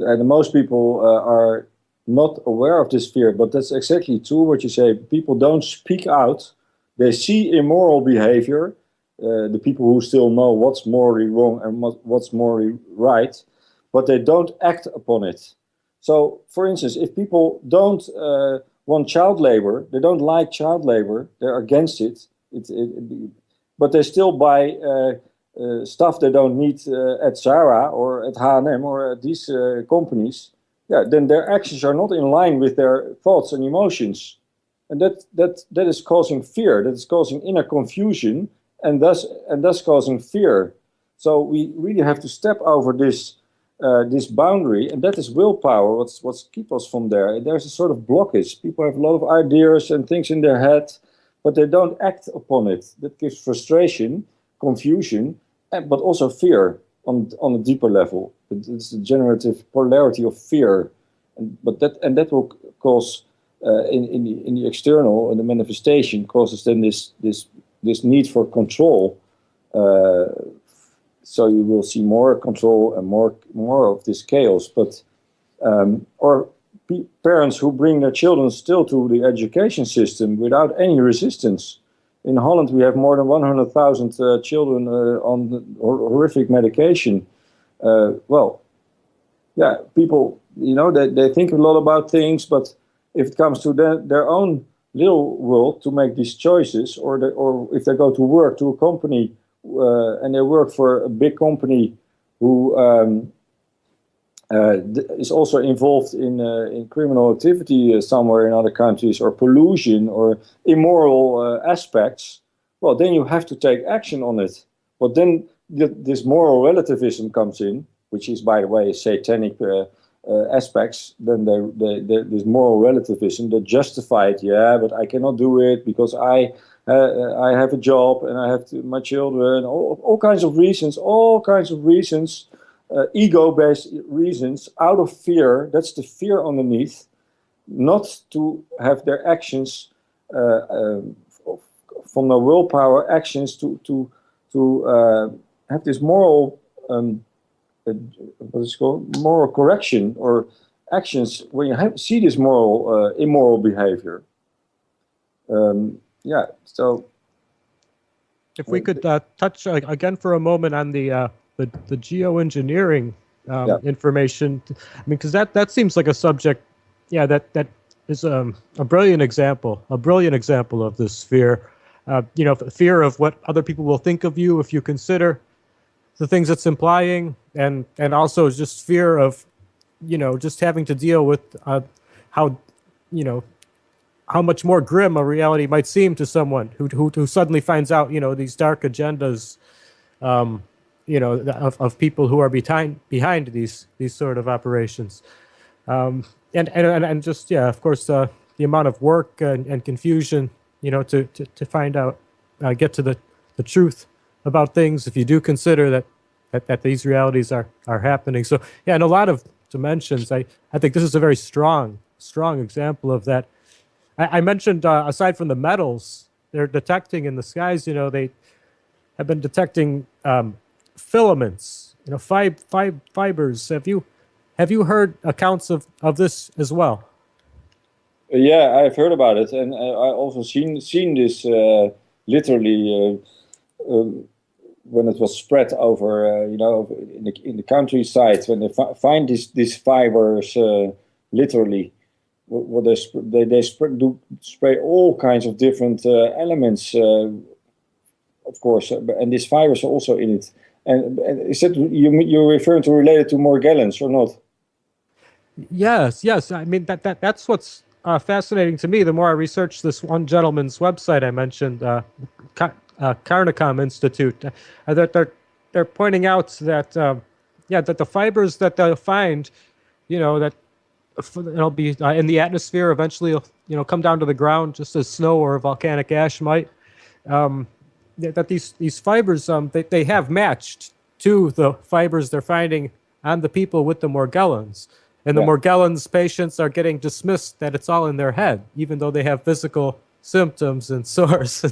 And most people are not aware of this fear, but that's exactly true what you say. People don't speak out. They see immoral behavior, the people who still know what's morally wrong and what's morally right, but they don't act upon it. So, for instance, if people don't want child labor, they don't like child labor, they're against it, but they still buy stuff they don't need at Zara or at H&M or at these companies, then their actions are not in line with their thoughts and emotions. And that is causing fear, that is causing inner confusion, and thus causing fear. So we really have to step over this boundary, and that is willpower, what's keep us from there. There's a sort of blockage. People have a lot of ideas and things in their head, but they don't act upon it. That gives frustration, confusion, but also fear on a deeper level. It's the generative polarity of fear, and that will cause in the external, and the manifestation causes then this need for control. So you will see more control and more of this chaos. But or parents who bring their children still to the education system without any resistance. In Holland, we have more than 100,000 children on horrific medication. People, they think a lot about things, but if it comes to their own little world to make these choices, or if they go to work to a company and they work for a big company who is also involved in criminal activity somewhere in other countries, or pollution or immoral aspects, well, then you have to take action on it. But then this moral relativism comes in, which is, by the way, satanic aspects. Then this moral relativism that justify it. Yeah, but I cannot do it because I have a job and I have my children. All kinds of reasons. Ego-based reasons, out of fear. That's the fear underneath, not to have their actions from their willpower actions to have this moral what is it called, moral correction, or actions when you see this immoral behavior. So if we could touch again for a moment on the geoengineering information, I mean, because that seems like a subject, that is a brilliant example of this fear. Fear of what other people will think of you if you consider the things it's implying, and also just fear of, just having to deal with how much more grim a reality might seem to someone who suddenly finds out, these dark agendas, of people who are behind these sort of operations, and just of course the amount of work and confusion, to find out, get to the truth about things. If you do consider that that these realities are happening. So yeah, in a lot of dimensions, I think this is a very strong example of that. I mentioned aside from the metals they're detecting in the skies, they have been detecting filaments, fibers. Have you heard accounts of this as well? Yeah, I've heard about it, and I also seen this literally when it was spread over, in the countryside, when they find these fibers, literally, what they spray all kinds of different elements, of course, and these fibers are also in it. And is that you're referring to related to Morgellons or not? Yes. I mean that's what's fascinating to me. The more I research this one gentleman's website I mentioned, Carnicom Institute, that they're pointing out that that the fibers that they'll find, that it'll be in the atmosphere eventually, come down to the ground just as snow or volcanic ash might. That these fibers they have matched to the fibers they're finding on the people with the Morgellons. And the Morgellons patients are getting dismissed that it's all in their head, even though they have physical symptoms and sores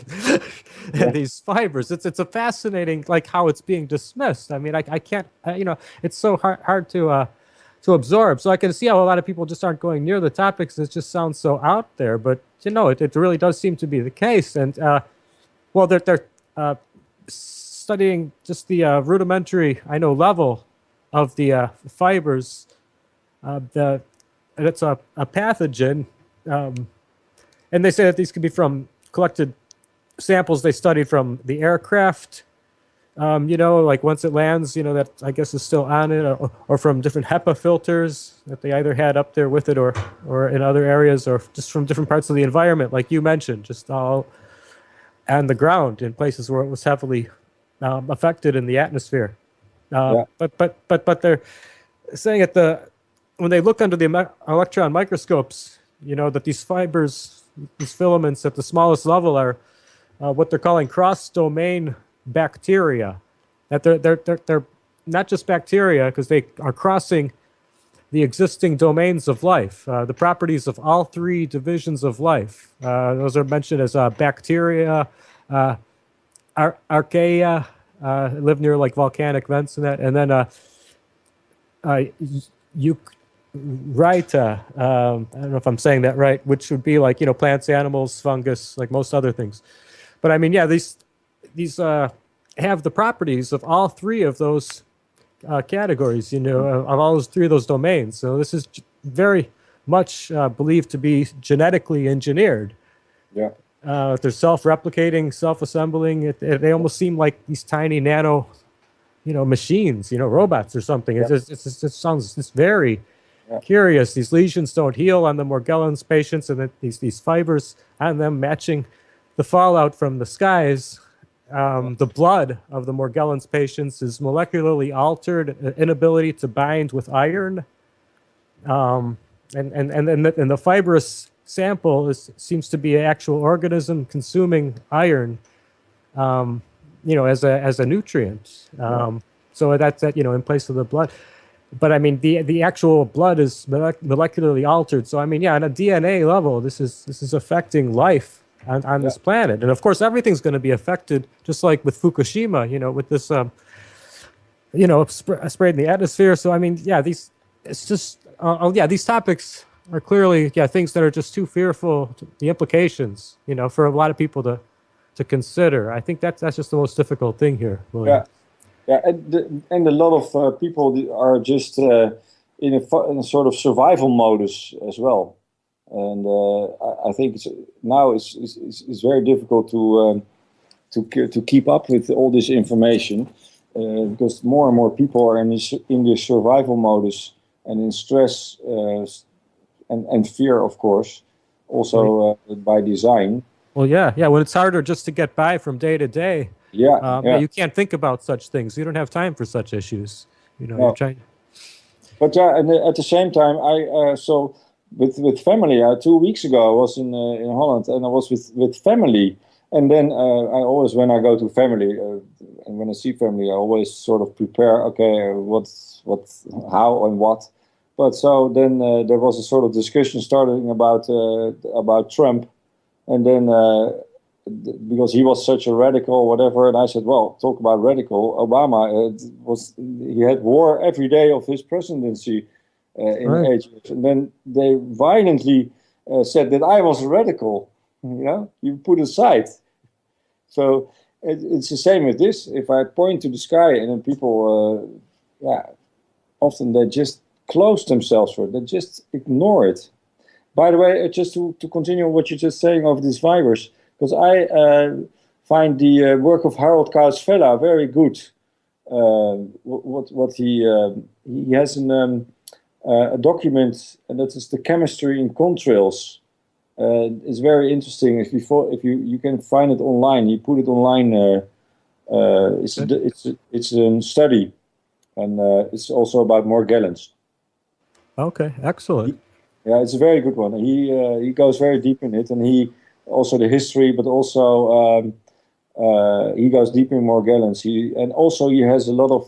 and these fibers. It's a fascinating, like, how it's being dismissed. I mean, I can't, it's so hard to absorb. So I can see how a lot of people just aren't going near the topics. It just sounds so out there, but it really does seem to be the case. And well, they're studying just the rudimentary, level of the fibers. It's a pathogen, and they say that these could be from collected samples they studied from the aircraft. Like once it lands, that I guess is still on it, or from different HEPA filters that they either had up there with it, or in other areas, or just from different parts of the environment, like you mentioned, just all on the ground in places where it was heavily affected in the atmosphere. But they're saying when they look under the electron microscopes, that these fibers, these filaments at the smallest level are what they're calling cross-domain bacteria. That they're not just bacteria, because they are crossing the existing domains of life, the properties of all three divisions of life. Those are mentioned as bacteria, archaea, live near like volcanic vents and that, and then Eukaryote, I don't know if I'm saying that right, which would be like, plants, animals, fungus, like most other things. But I mean, these have the properties of all three of those categories, of all those three of those domains. So this is very much believed to be genetically engineered. Yeah. They're self-replicating, self-assembling. They almost seem like these tiny nano, machines, robots or something. It sounds very curious. These lesions don't heal on the Morgellons patients, and then these fibers on them matching the fallout from the skies. The blood of the Morgellons patients is molecularly altered, inability to bind with iron, and the fibrous sample seems to be an actual organism consuming iron, as a nutrient. So that's in place of the blood. But I mean, the actual blood is molecularly altered. So I mean, on a DNA level, this is affecting life on this planet. And of course, everything's going to be affected, just like with Fukushima, with this, sprayed in the atmosphere. So I mean, these topics are clearly, things that are just too fearful, the implications, for a lot of people to consider. I think that's just the most difficult thing here, William. And a lot of people are just in a sort of survival modus as well. And I think now it's very difficult to keep up with all this information, because more and more people are in this survival modus and in stress and fear, of course, also by design. Well, when it's harder just to get by from day to day, you can't think about such things. You don't have time for such issues. You're trying. But and at the same time, with family. 2 weeks ago, I was in Holland, and I was with family, And then I always, when I go to family, and when I see family, I always sort of prepare. Okay, how, and what. But so then there was a sort of discussion starting about Trump, and then because he was such a radical, or whatever, and I said, well, talk about radical. Obama he had war every day of his presidency in Right. 8 years, and then they violently said that I was a radical. You put aside. So it's the same with this. If I point to the sky, and then people, often they just close themselves for it. They just ignore it. By the way, just to continue what you're just saying of this virus, because I find the work of Harold Kaus-Vella very good. What he has a document, and that is the chemistry in contrails. It's very interesting. If you can find it online, you put it online. It's a study, and it's also about Morgellons. Okay, excellent. Yeah, it's a very good one. He goes very deep in it, and he also the history, but also he goes deep in Morgellons. He has a lot of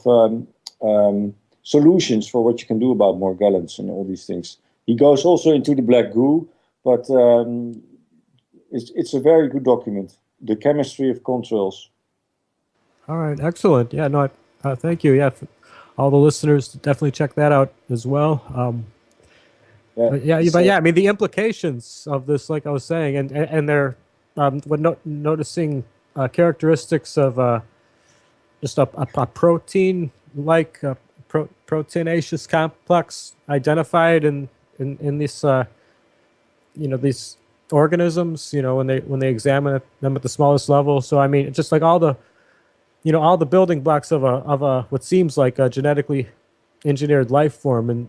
solutions for what you can do about Morgellons and all these things. He goes also into the black goo. But it's a very good document, the chemistry of contrails. All right, excellent. Yeah, no, thank you. Yeah, for all the listeners, definitely check that out as well. But I mean, the implications of this, like I was saying, and they're noticing characteristics of just a protein-like proteinaceous complex identified in this. These organisms, when they examine them at the smallest level. So I mean, just like all the building blocks of a what seems like a genetically engineered life form, and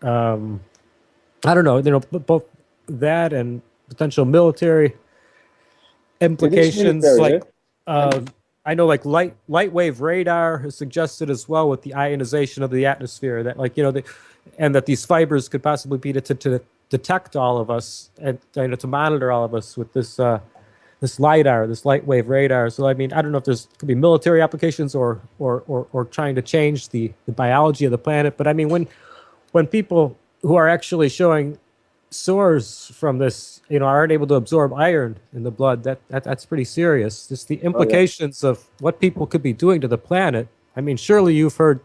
I don't know, both that and potential military implications. Military, I know, like light wave radar is suggested as well with the ionization of the atmosphere. That and that these fibers could possibly be to detect all of us and to monitor all of us with this LiDAR, this light wave radar. So I mean, I don't know if could be military applications or trying to change the biology of the planet. But I mean, when people who are actually showing sores from this, aren't able to absorb iron in the blood, that's pretty serious. Just the implications of what people could be doing to the planet. I mean, surely you've heard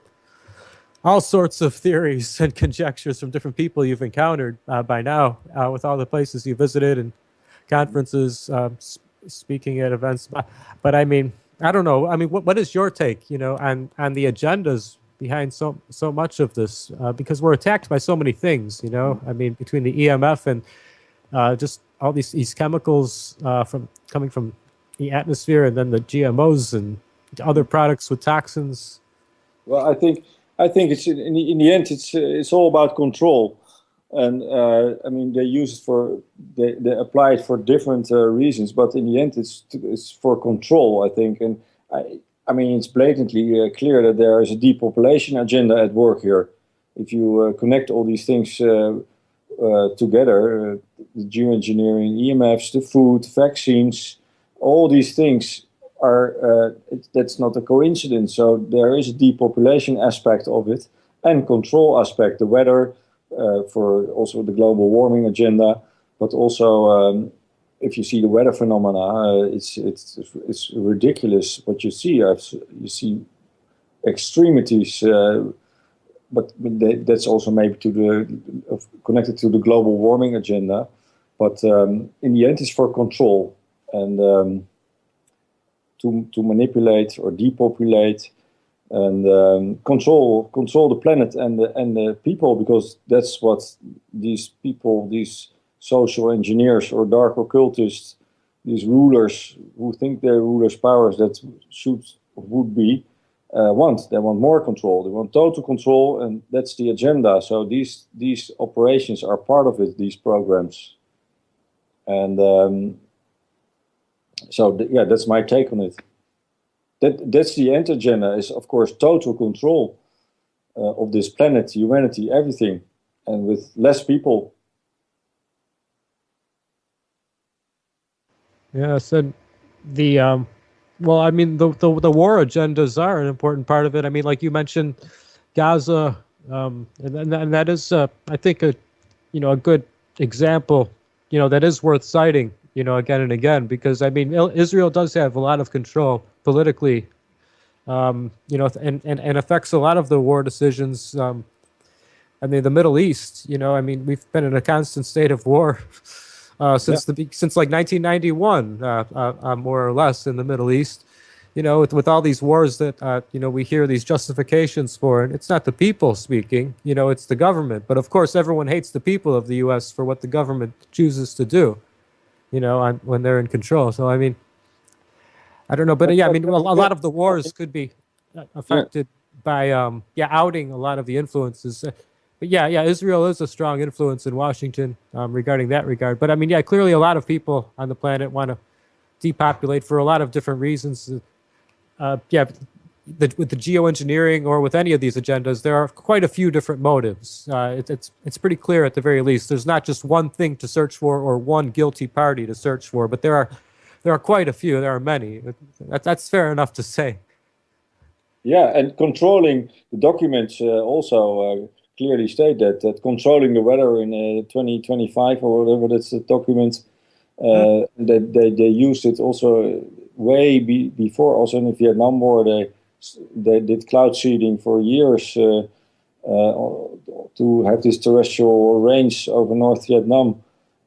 all sorts of theories and conjectures from different people you've encountered by now with all the places you visited and conferences, speaking at events. But I mean, I don't know. I mean, what is your take, on the agendas behind so much of this? Because we're attacked by so many things, I mean, between the EMF and just all these chemicals coming from the atmosphere, and then the GMOs and other products with toxins. Well, I think it's in the end it's all about control, and I mean they use it they apply it for different reasons, but in the end it's for control, I think. And I mean it's blatantly clear that there is a depopulation agenda at work here. If you connect all these things together, the geoengineering, EMFs, the food, vaccines, all these things are that's not a coincidence. So there is a depopulation aspect of it, and control aspect, the weather, for also the global warming agenda, but also if you see the weather phenomena, it's ridiculous what you see. You see extremities, but that's also maybe connected to the global warming agenda. But in the end, it's for control and to manipulate or depopulate and control the planet and the people, because that's what these people, these social engineers or dark occultists, these rulers who think they're rulers' powers that would be want. They want more control. They want total control, and that's the agenda. So these operations are part of it, these programs. And that's my take on it. That's the end agenda, is of course total control of this planet, humanity, everything, and with less people. Yeah, so Well, I mean, the war agendas are an important part of it. I mean, like you mentioned, Gaza, and that is, I think, a good example, that is worth citing, again and again, because I mean, Israel does have a lot of control politically, and affects a lot of the war decisions. I mean, the Middle East, I mean, we've been in a constant state of war since like 1991, more or less, in the Middle East. With all these wars that we hear these justifications for, and it's not the people speaking, it's the government. But of course, everyone hates the people of the U.S. for what the government chooses to do, when they're in control. So I mean, I don't know, but yeah, I mean, a lot of the wars could be affected by outing a lot of the influences. But yeah, Israel is a strong influence in Washington regarding that regard. But I mean, yeah, clearly a lot of people on the planet want to depopulate for a lot of different reasons. With the geoengineering or with any of these agendas, there are quite a few different motives. It's pretty clear at the very least. There's not just one thing to search for or one guilty party to search for, but there are quite a few. There are many. That's fair enough to say. Yeah, and controlling the documents also clearly state that controlling the weather in 2025 or whatever, that's the document. That they used it also way before. Also in the Vietnam War, they did cloud seeding for years to have this terrestrial range over North Vietnam,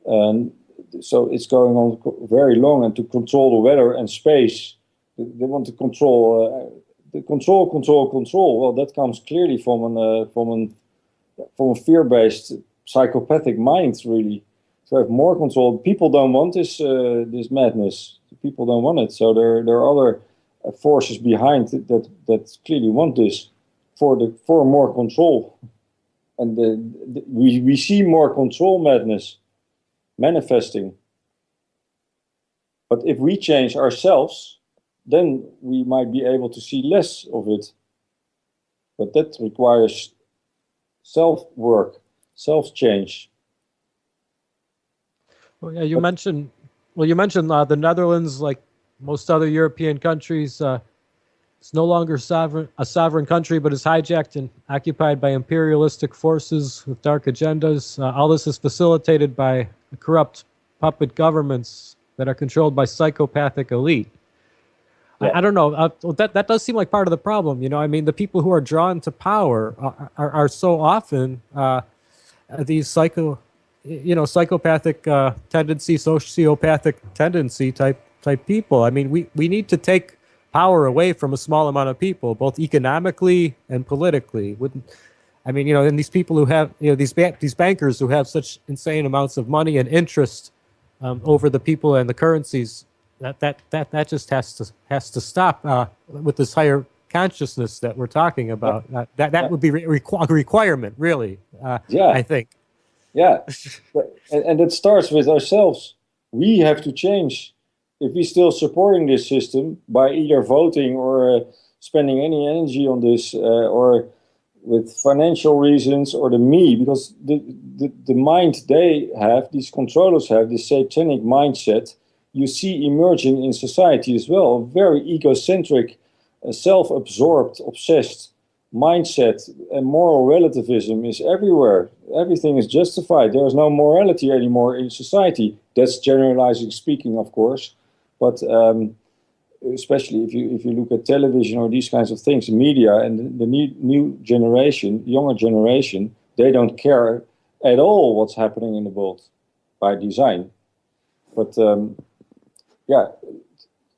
and so it's going on very long. And to control the weather and space, they want to control control. Well, that comes clearly from a fear-based psychopathic mind, really. To have more control. People don't want this madness. People don't want it. So there are other forces behind it that clearly want this for more control. And we see more control madness manifesting. But if we change ourselves, then we might be able to see less of it. But that requires self-work, self-change. Well, yeah, you mentioned the Netherlands, like most other European countries. It's no longer a sovereign country, but is hijacked and occupied by imperialistic forces with dark agendas. All this is facilitated by corrupt puppet governments that are controlled by psychopathic elite. Yeah. I don't know. That does seem like part of the problem. I mean, the people who are drawn to power are so often these psychopathic tendency, sociopathic tendency type people. I mean, we need to take power away from a small amount of people, both economically and politically. And these people who have, these bankers who have such insane amounts of money and interest over the people and the currencies, that just has to stop with this higher consciousness that we're talking about. That would be a requirement, really. I think. Yeah, and it starts with ourselves. We have to change. If we're still supporting this system by either voting or spending any energy on this, or with financial reasons, or because the mind they have, these controllers have, this satanic mindset, you see emerging in society as well. A very egocentric, self-absorbed, obsessed mindset, and moral relativism is everywhere. Everything is justified. There is no morality anymore in society. That's generalizing speaking, of course, but especially if you look at television or these kinds of things, media, and the new generation, younger generation, they don't care at all what's happening in the world by design. But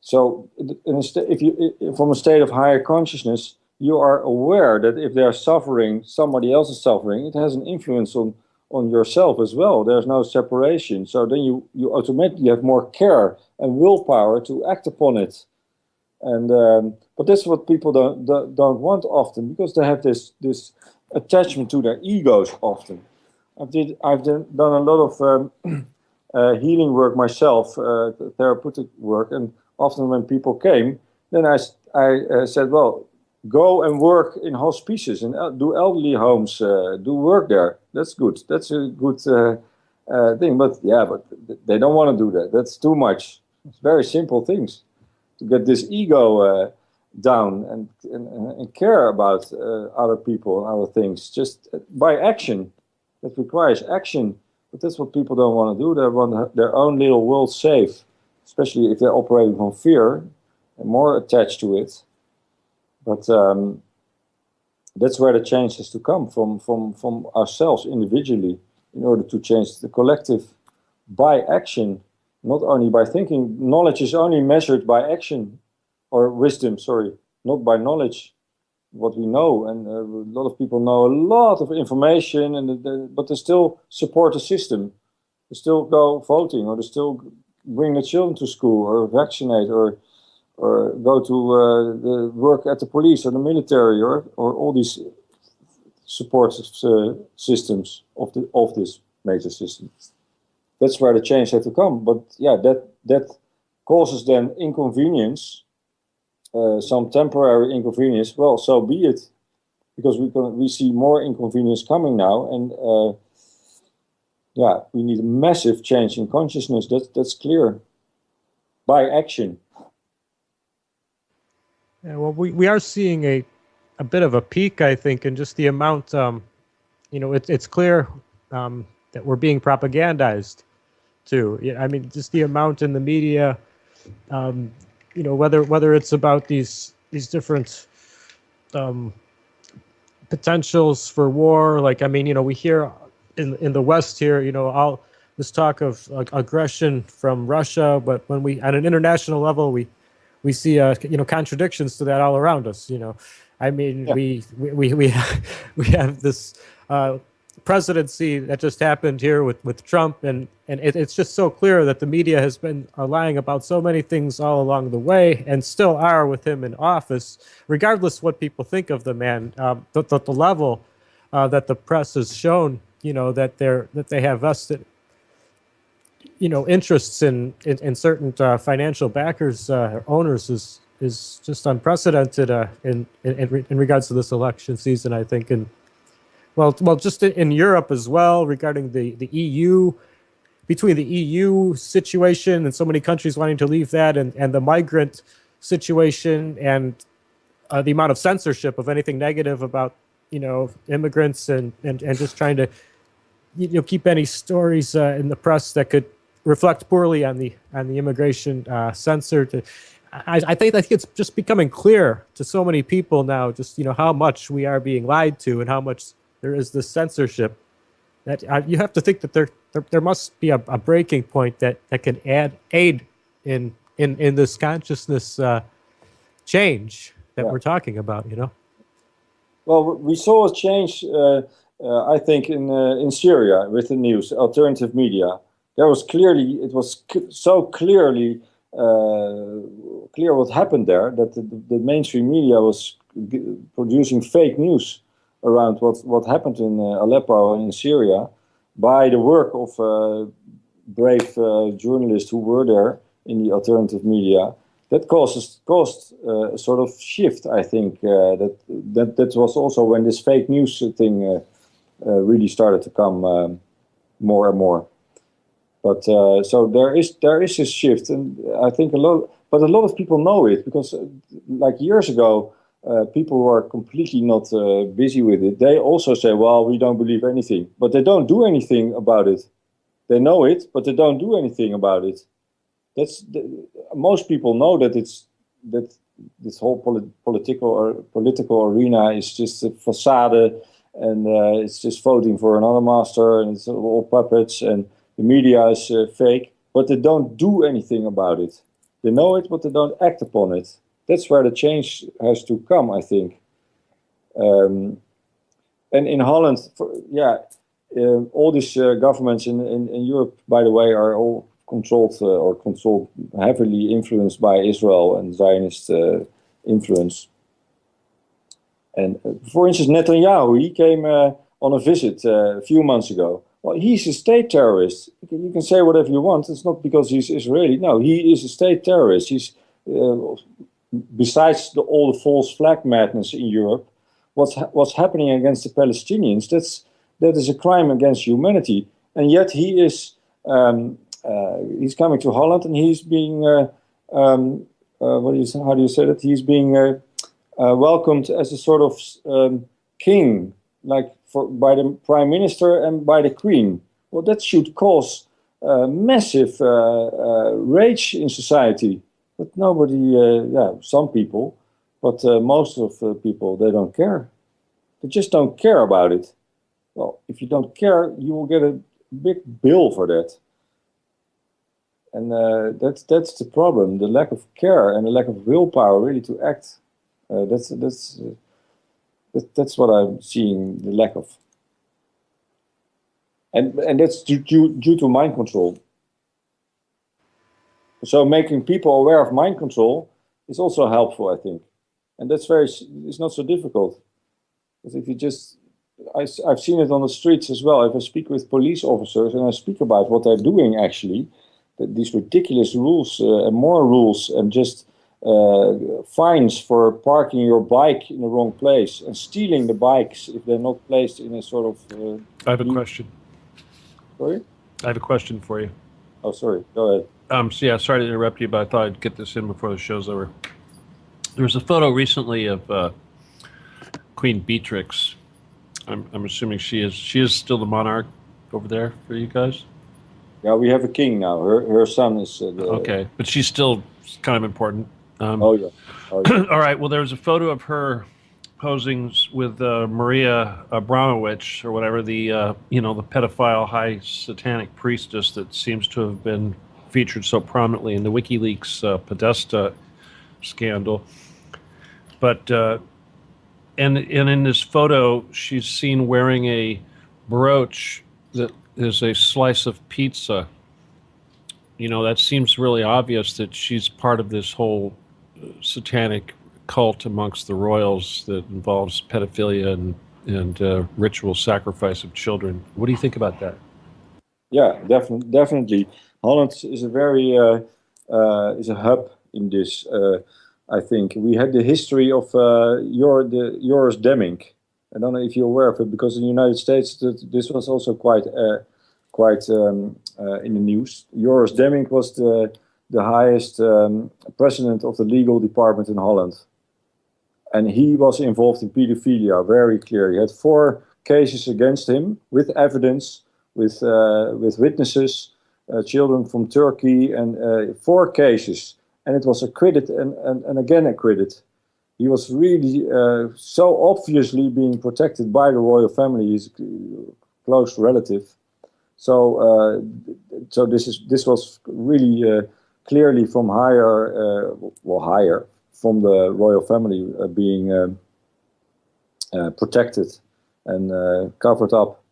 so if you from a state of higher consciousness, you are aware that if they're suffering, somebody else is suffering, it has an influence on yourself as well. There's no separation. So then you automatically have more care and willpower to act upon it. And but that's what people don't want often, because they have this attachment to their egos often. I've done a lot of healing work myself, therapeutic work, and often when people came, then I said, well, go and work in hospices and do elderly homes, do work there. That's good. That's a good thing. But they don't want to do that. That's too much. It's very simple things. get this ego down and care about other people and other things, just by action. That requires action, but that's what people don't want to do. They want their own little world safe, especially if they're operating from fear and more attached to it. But that's where the change has to come from ourselves individually, in order to change the collective by action, not only by thinking. Knowledge is only measured by action, or wisdom, sorry, not by knowledge, what we know. And a lot of people know a lot of information, but they still support the system. They still go voting, or they still bring their children to school, or vaccinate, or go to the work at the police or the military, or all these support systems of this major system. That's where the change had to come. But yeah, that causes then inconvenience, some temporary inconvenience. Well, so be it, because we see more inconvenience coming now, and yeah, we need a massive change in consciousness. That's clear, by action. Yeah, well, we are seeing a bit of a peak, I think, in just the amount. It's clear that we're being propagandized too. Yeah, I mean, just the amount in the media. Whether it's about these different potentials for war. Like, I mean, we hear in the West here, all this talk of aggression from Russia, but when we, at an international level, we see contradictions to that all around us. I mean, yeah. we have this presidency that just happened here with Trump, and it's just so clear that the media has been lying about so many things all along the way, and still are with him in office, regardless what people think of the man. The level that the press has shown, that they have vested interests in certain financial backers, owners, is just unprecedented in regards to this election season, I think. And well, just in Europe as well, regarding the EU, between the EU situation and so many countries wanting to leave that, and the migrant situation, and the amount of censorship of anything negative about immigrants, and just trying to keep any stories in the press that could reflect poorly on the immigration censored. I think it's just becoming clear to so many people now, just how much we are being lied to, and how much there is this censorship, that you have to think that there must be a breaking point that can aid in this consciousness change that we're talking about. Well, we saw a change, I think, in Syria with the news, alternative media. It was so clearly clear what happened there, that the mainstream media was producing fake news around what happened in Aleppo and in Syria, by the work of brave journalists who were there in the alternative media. That caused a sort of shift, I think. That was also when this fake news thing really started to come more and more. But so there is a shift, and I think a lot of people know it, because like years ago, people who are completely not busy with it, they also say, well, we don't believe anything, but they don't do anything about it. They know it, but they don't do anything about it. Most people know that this whole political arena is just a facade, and it's just voting for another master, and it's all puppets, and the media is fake, but they don't do anything about it. They know it, but they don't act upon it. That's where the change has to come, I think. And in Holland, all these governments in Europe, by the way, are all controlled heavily influenced by Israel and Zionist influence. And for instance, Netanyahu, he came on a visit a few months ago. Well, he's a state terrorist. You can say whatever you want. It's not because he's Israeli. No, he is a state terrorist. He's besides all the false flag madness in Europe, what's happening against the Palestinians, that is a crime against humanity. And yet he's coming to Holland, and he's being how do you say that? He's being welcomed as a sort of king, like by the prime minister and by the queen. Well, that should cause massive rage in society. But nobody, some people, but most of the people, they don't care. They just don't care about it. Well, if you don't care, you will get a big bill for that. And that's the problem, the lack of care and the lack of willpower really to act. That's what I'm seeing, the lack of. And that's due to mind control. So making people aware of mind control is also helpful, I think. And that's it's not so difficult. Because if you just, I've seen it on the streets as well. If I speak with police officers and I speak about what they're doing actually, these ridiculous rules and more rules and just fines for parking your bike in the wrong place and stealing the bikes if they're not placed in a sort of... I have a question. Sorry? I have a question for you. Oh, sorry. Go ahead. So yeah, sorry to interrupt you, but I thought I'd get this in before the show's over. There was a photo recently of Queen Beatrix. I'm assuming she is still the monarch over there for you guys? Yeah, we have a king now. Her son is... Okay, but she's still kind of important. Oh, yeah. All right, well, there was a photo of her posing with Maria Abramovich or whatever, the pedophile high satanic priestess that seems to have been featured so prominently in the WikiLeaks Podesta scandal. But and in this photo, she's seen wearing a brooch that is a slice of pizza. That seems really obvious that she's part of this whole satanic cult amongst the royals that involves pedophilia and ritual sacrifice of children. What do you think about that? Yeah, definitely. Holland is a very is a hub in this. I think we had the history of Joris Demming. I don't know if you're aware of it, because in the United States this was also quite in the news. Joris Demming was the highest president of the legal department in Holland, and he was involved in pedophilia very clearly. He had 4 cases against him with evidence, with witnesses, children from Turkey, and 4 cases, and it was acquitted and again acquitted. He was really so obviously being protected by the royal family. He's a close relative. So this was really clearly from higher from the royal family being protected and covered up.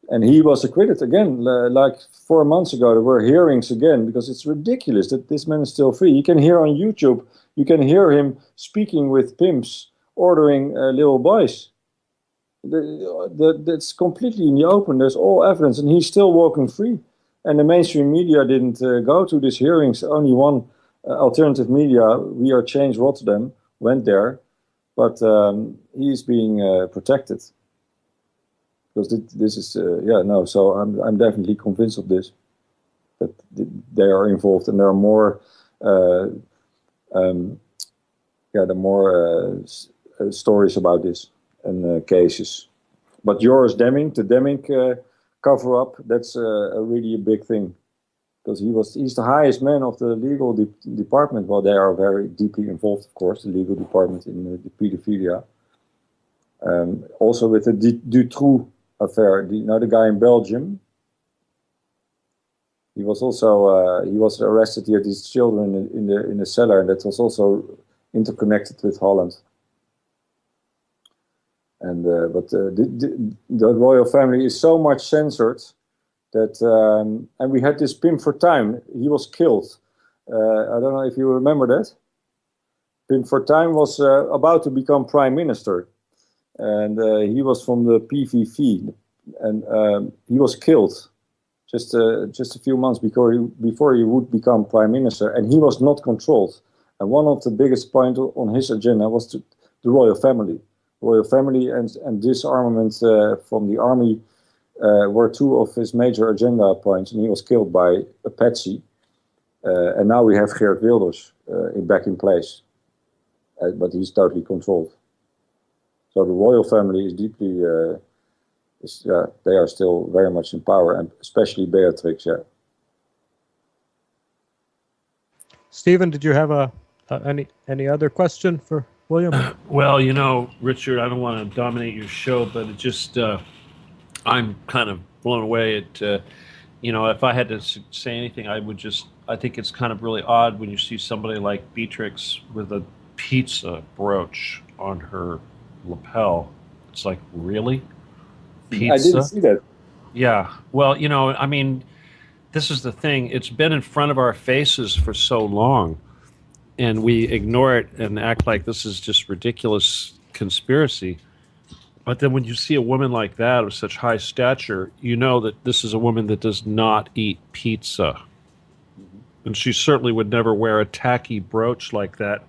And he was acquitted again, like 4 months ago. There were hearings again, because it's ridiculous that this man is still free. You can hear on YouTube, you can hear him speaking with pimps, ordering little boys. That's completely in the open. There's all evidence, and he's still walking free. And the mainstream media didn't go to these hearings. Only one alternative media, We Are Change Rotterdam, went there, but he's being protected. Because this is, so I'm definitely convinced of this, that they are involved, and there are more, stories about this and cases. But Joris Demming, the Demming cover-up, that's really a big thing, because he's the highest man of the legal department. Well, they are very deeply involved, of course, the legal department in the pedophilia. Also with the Dutroux affair, the guy in Belgium. He was also he was arrested. He had these children in the cellar, and that was also interconnected with Holland. And the royal family is so much censored that, and we had this Pim Fortuyn. He was killed. I don't know if you remember that. Pim Fortuyn was about to become prime minister, and he was from the PVV, and he was killed just a few months before he would become prime minister, and he was not controlled. And one of the biggest points on his agenda was the royal family. Royal family and disarmament from the army were 2 of his major agenda points, and he was killed by a patsy. And now we have Geert Wilders back in place, but he's totally controlled. So the royal family is deeply, they are still very much in power, and especially Beatrix. Yeah. Stephen, did you have any other question for William? Well, Richard, I don't want to dominate your show, but it just I'm kind of blown away at if I had to say anything, I think it's kind of really odd when you see somebody like Beatrix with a pizza brooch on her lapel. It's like, really? Pizza? I didn't see that. Yeah. Well, this is the thing. It's been in front of our faces for so long, and we ignore it and act like this is just ridiculous conspiracy. But then when you see a woman like that of such high stature, you know that this is a woman that does not eat pizza. And she certainly would never wear a tacky brooch like that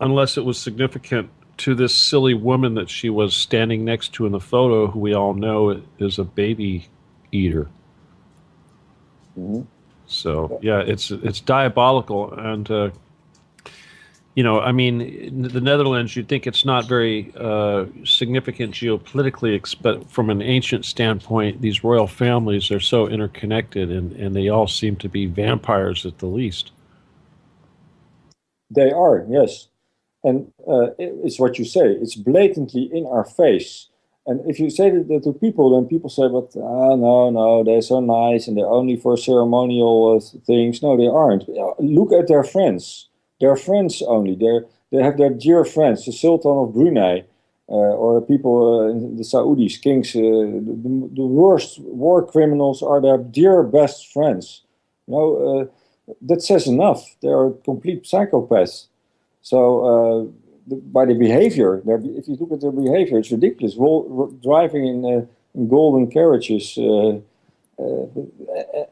unless it was significant to this silly woman that she was standing next to in the photo, who we all know is a baby eater. Mm-hmm. So, yeah, it's diabolical. And, the Netherlands, you'd think it's not very significant geopolitically, but from an ancient standpoint, these royal families are so interconnected, and they all seem to be vampires at the least. They are, yes. And it's what you say. It's blatantly in our face. And if you say that to people, then people say, but no, they're so nice and they're only for ceremonial things. No, they aren't. Look at their friends. They're friends only. They have their dear friends, the Sultan of Brunei, or people, the Saudis, kings. The worst war criminals are their dear best friends. That says enough. They are complete psychopaths. So by the behavior, if you look at their behavior, it's ridiculous. Driving in golden carriages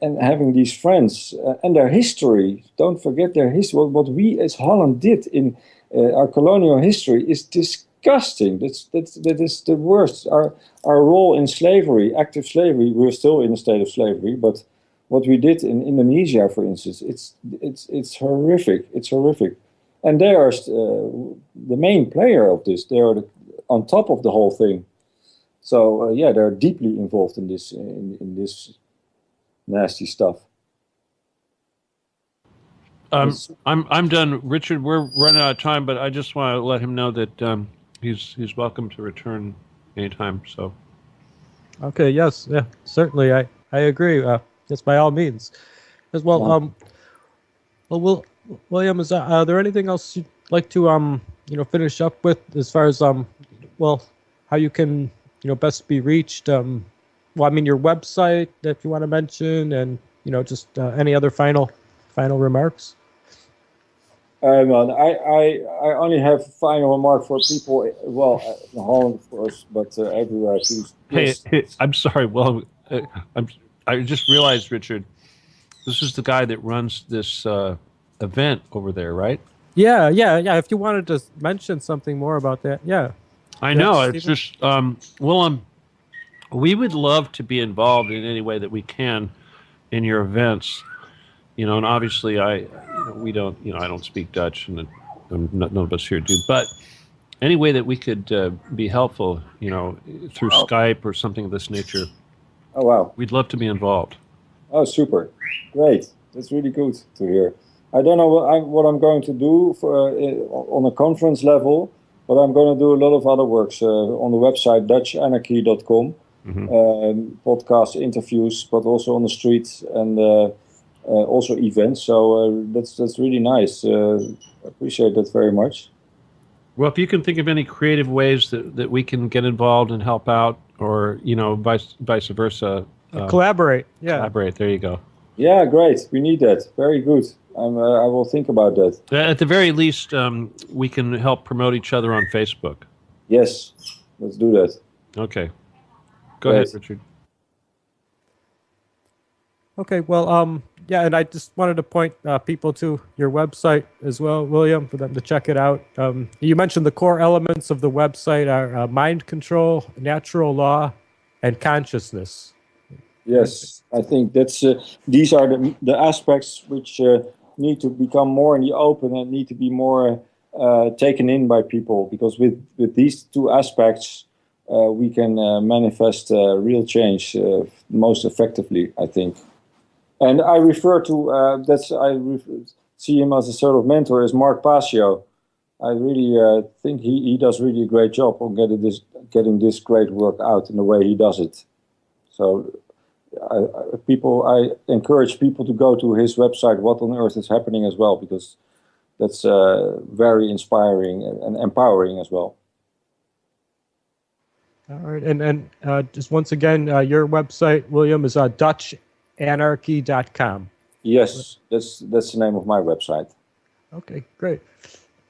and having these friends and their history. Don't forget their history. What we as Holland did in our colonial history is disgusting. That is the worst. Our role in slavery, active slavery, we're still in a state of slavery, but what we did in Indonesia, for instance, it's horrific. It's horrific. And they are the main player of this. They are on top of the whole thing. So they're deeply involved in this in this nasty stuff. I'm done, Richard. We're running out of time, but I just want to let him know that he's welcome to return anytime. So. Okay. Yes. Yeah. Certainly. I agree. Yes, by all means. As well. William, is there anything else you'd like to finish up with as far as how you can best be reached? Your website if you want to mention, and just any other final remarks. I only have a final remark for people. Well, in Holland, of course, but everywhere too. Hey, I'm sorry. Well, I just realized, Richard, this is the guy that runs this event over there, right? Yeah. If you wanted to mention something more about that, yeah. I know. Stephen? It's just, Willem, we would love to be involved in any way that we can in your events. And obviously I don't speak Dutch, and none of us here do. But any way that we could be helpful, through Skype or something of this nature. Oh wow! We'd love to be involved. Oh, super, great! That's really good to hear. I don't know what I'm going to do on a conference level, but I'm going to do a lot of other works on the website dutchanarchy.com, podcast interviews, but also on the streets and also events. So that's really nice. I appreciate that very much. Well, if you can think of any creative ways that we can get involved and help out, or vice versa, collaborate. Yeah, collaborate. There you go. Yeah, great. We need that. Very good. I will think about that. At the very least, we can help promote each other on Facebook. Yes, let's do that. Okay. Go ahead, Richard. Okay, well, and I just wanted to point people to your website as well, William, for them to check it out. You mentioned the core elements of the website are mind control, natural law, and consciousness. Yes, I think that's these are the aspects which need to become more in the open and need to be more taken in by people, because with these two aspects, we can manifest real change most effectively, I think. And I refer to, see him as a sort of mentor, as Mark Passio. I really think he does really a great job on getting this great work out in the way he does it. So I encourage people to go to his website, What on Earth is Happening, as well, because that's very inspiring and empowering as well. All right, and just once again, your website, William, is DutchAnarchy.com. Yes, that's the name of my website. Okay, great.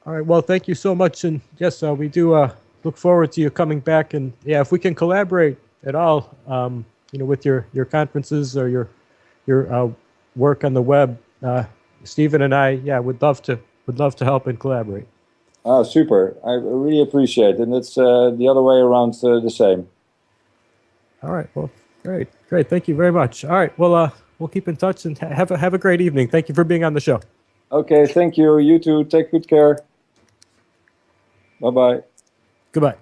All right, well, thank you so much, and yes, we do look forward to you coming back, and yeah, if we can collaborate at all, with your conferences or your work on the web, Stephen and I, would love to help and collaborate. Oh, super! I really appreciate it, and it's the other way around the same. All right, well, great. Thank you very much. All right, well, we'll keep in touch and have a great evening. Thank you for being on the show. Okay, thank you. You too. Take good care. Bye-bye. Goodbye.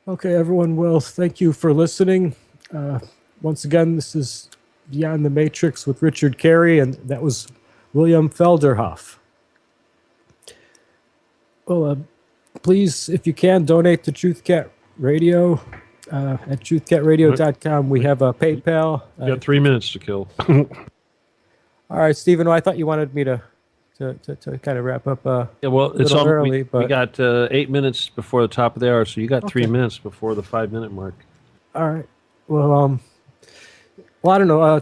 Okay, everyone. Well, thank you for listening. Once again, this is Beyond the Matrix with Richard Kary, and that was Willem Felderhof. Well, please, if you can, donate to TruthCat Radio at truthcatradio.com. We have a PayPal. You got 3 minutes to kill. All right, Stephen, I thought you wanted me to kind of wrap up it's all early. We got 8 minutes before the top of the hour, so you got 3 minutes before the 5 minute mark. All right. Well, I don't know.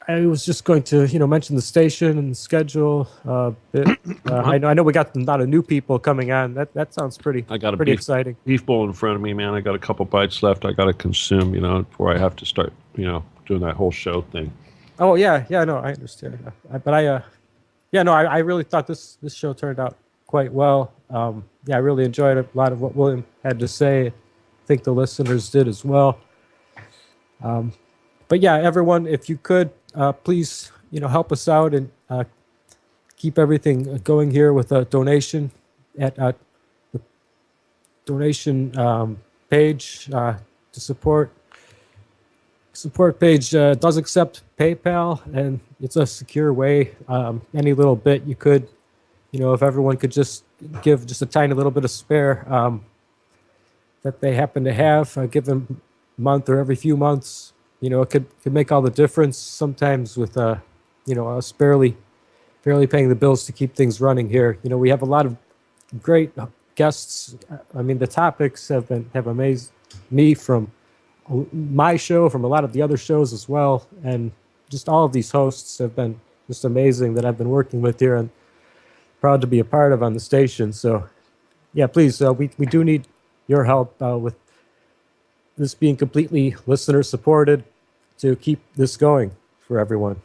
I was just going to, mention the station and the schedule a bit. I know we got a lot of new people coming on. That sounds pretty exciting. Beef bowl in front of me, man. I got a couple bites left. I got to consume, before I have to start, doing that whole show thing. Oh yeah, no, I understand. But I really thought this show turned out quite well. I really enjoyed a lot of what William had to say. I think the listeners did as well. But yeah, everyone, if you could, please, help us out and keep everything going here with a donation at the donation page to support. Support page does accept PayPal, and it's a secure way. Any little bit you could, if everyone could just give just a tiny little bit of spare that they happen to have, give them a month or every few months. It could make all the difference. Sometimes with us barely paying the bills to keep things running here. We have a lot of great guests. I mean, the topics have amazed me from my show, from a lot of the other shows as well, and just all of these hosts have been just amazing that I've been working with here and proud to be a part of on the station. So yeah, please, we do need your help with this being completely listener supported to keep this going for everyone.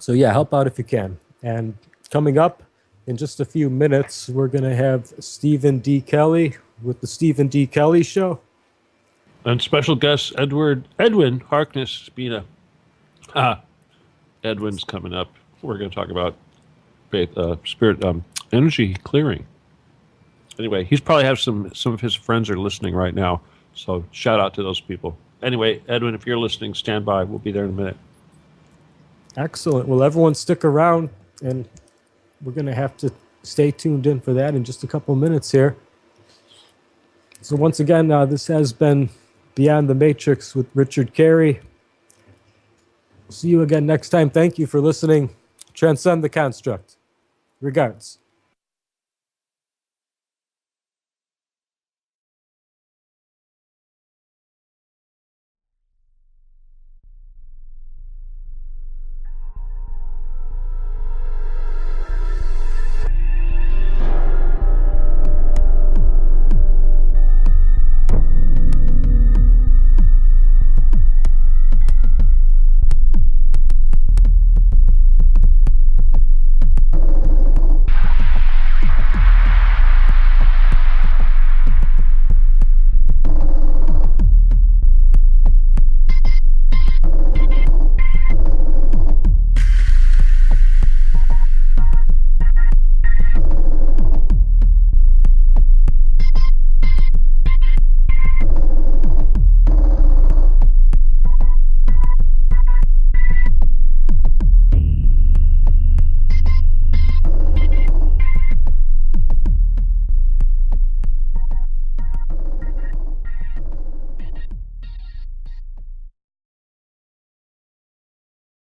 So yeah, help out if you can. And coming up in just a few minutes, we're going to have Stephen D. Kelly with the Stephen D. Kelly Show. And special guest Edwin Harkness Spina. Edwin's coming up. We're going to talk about spirit energy clearing. Anyway, he's probably have some of his friends are listening right now. So shout out to those people. Anyway, Edwin, if you're listening, stand by. We'll be there in a minute. Excellent. Well, everyone stick around, and we're going to have to stay tuned in for that in just a couple of minutes here. So once again, this has been Beyond the Matrix with Richard Kary. See you again next time. Thank you for listening. Transcend the construct. Regards.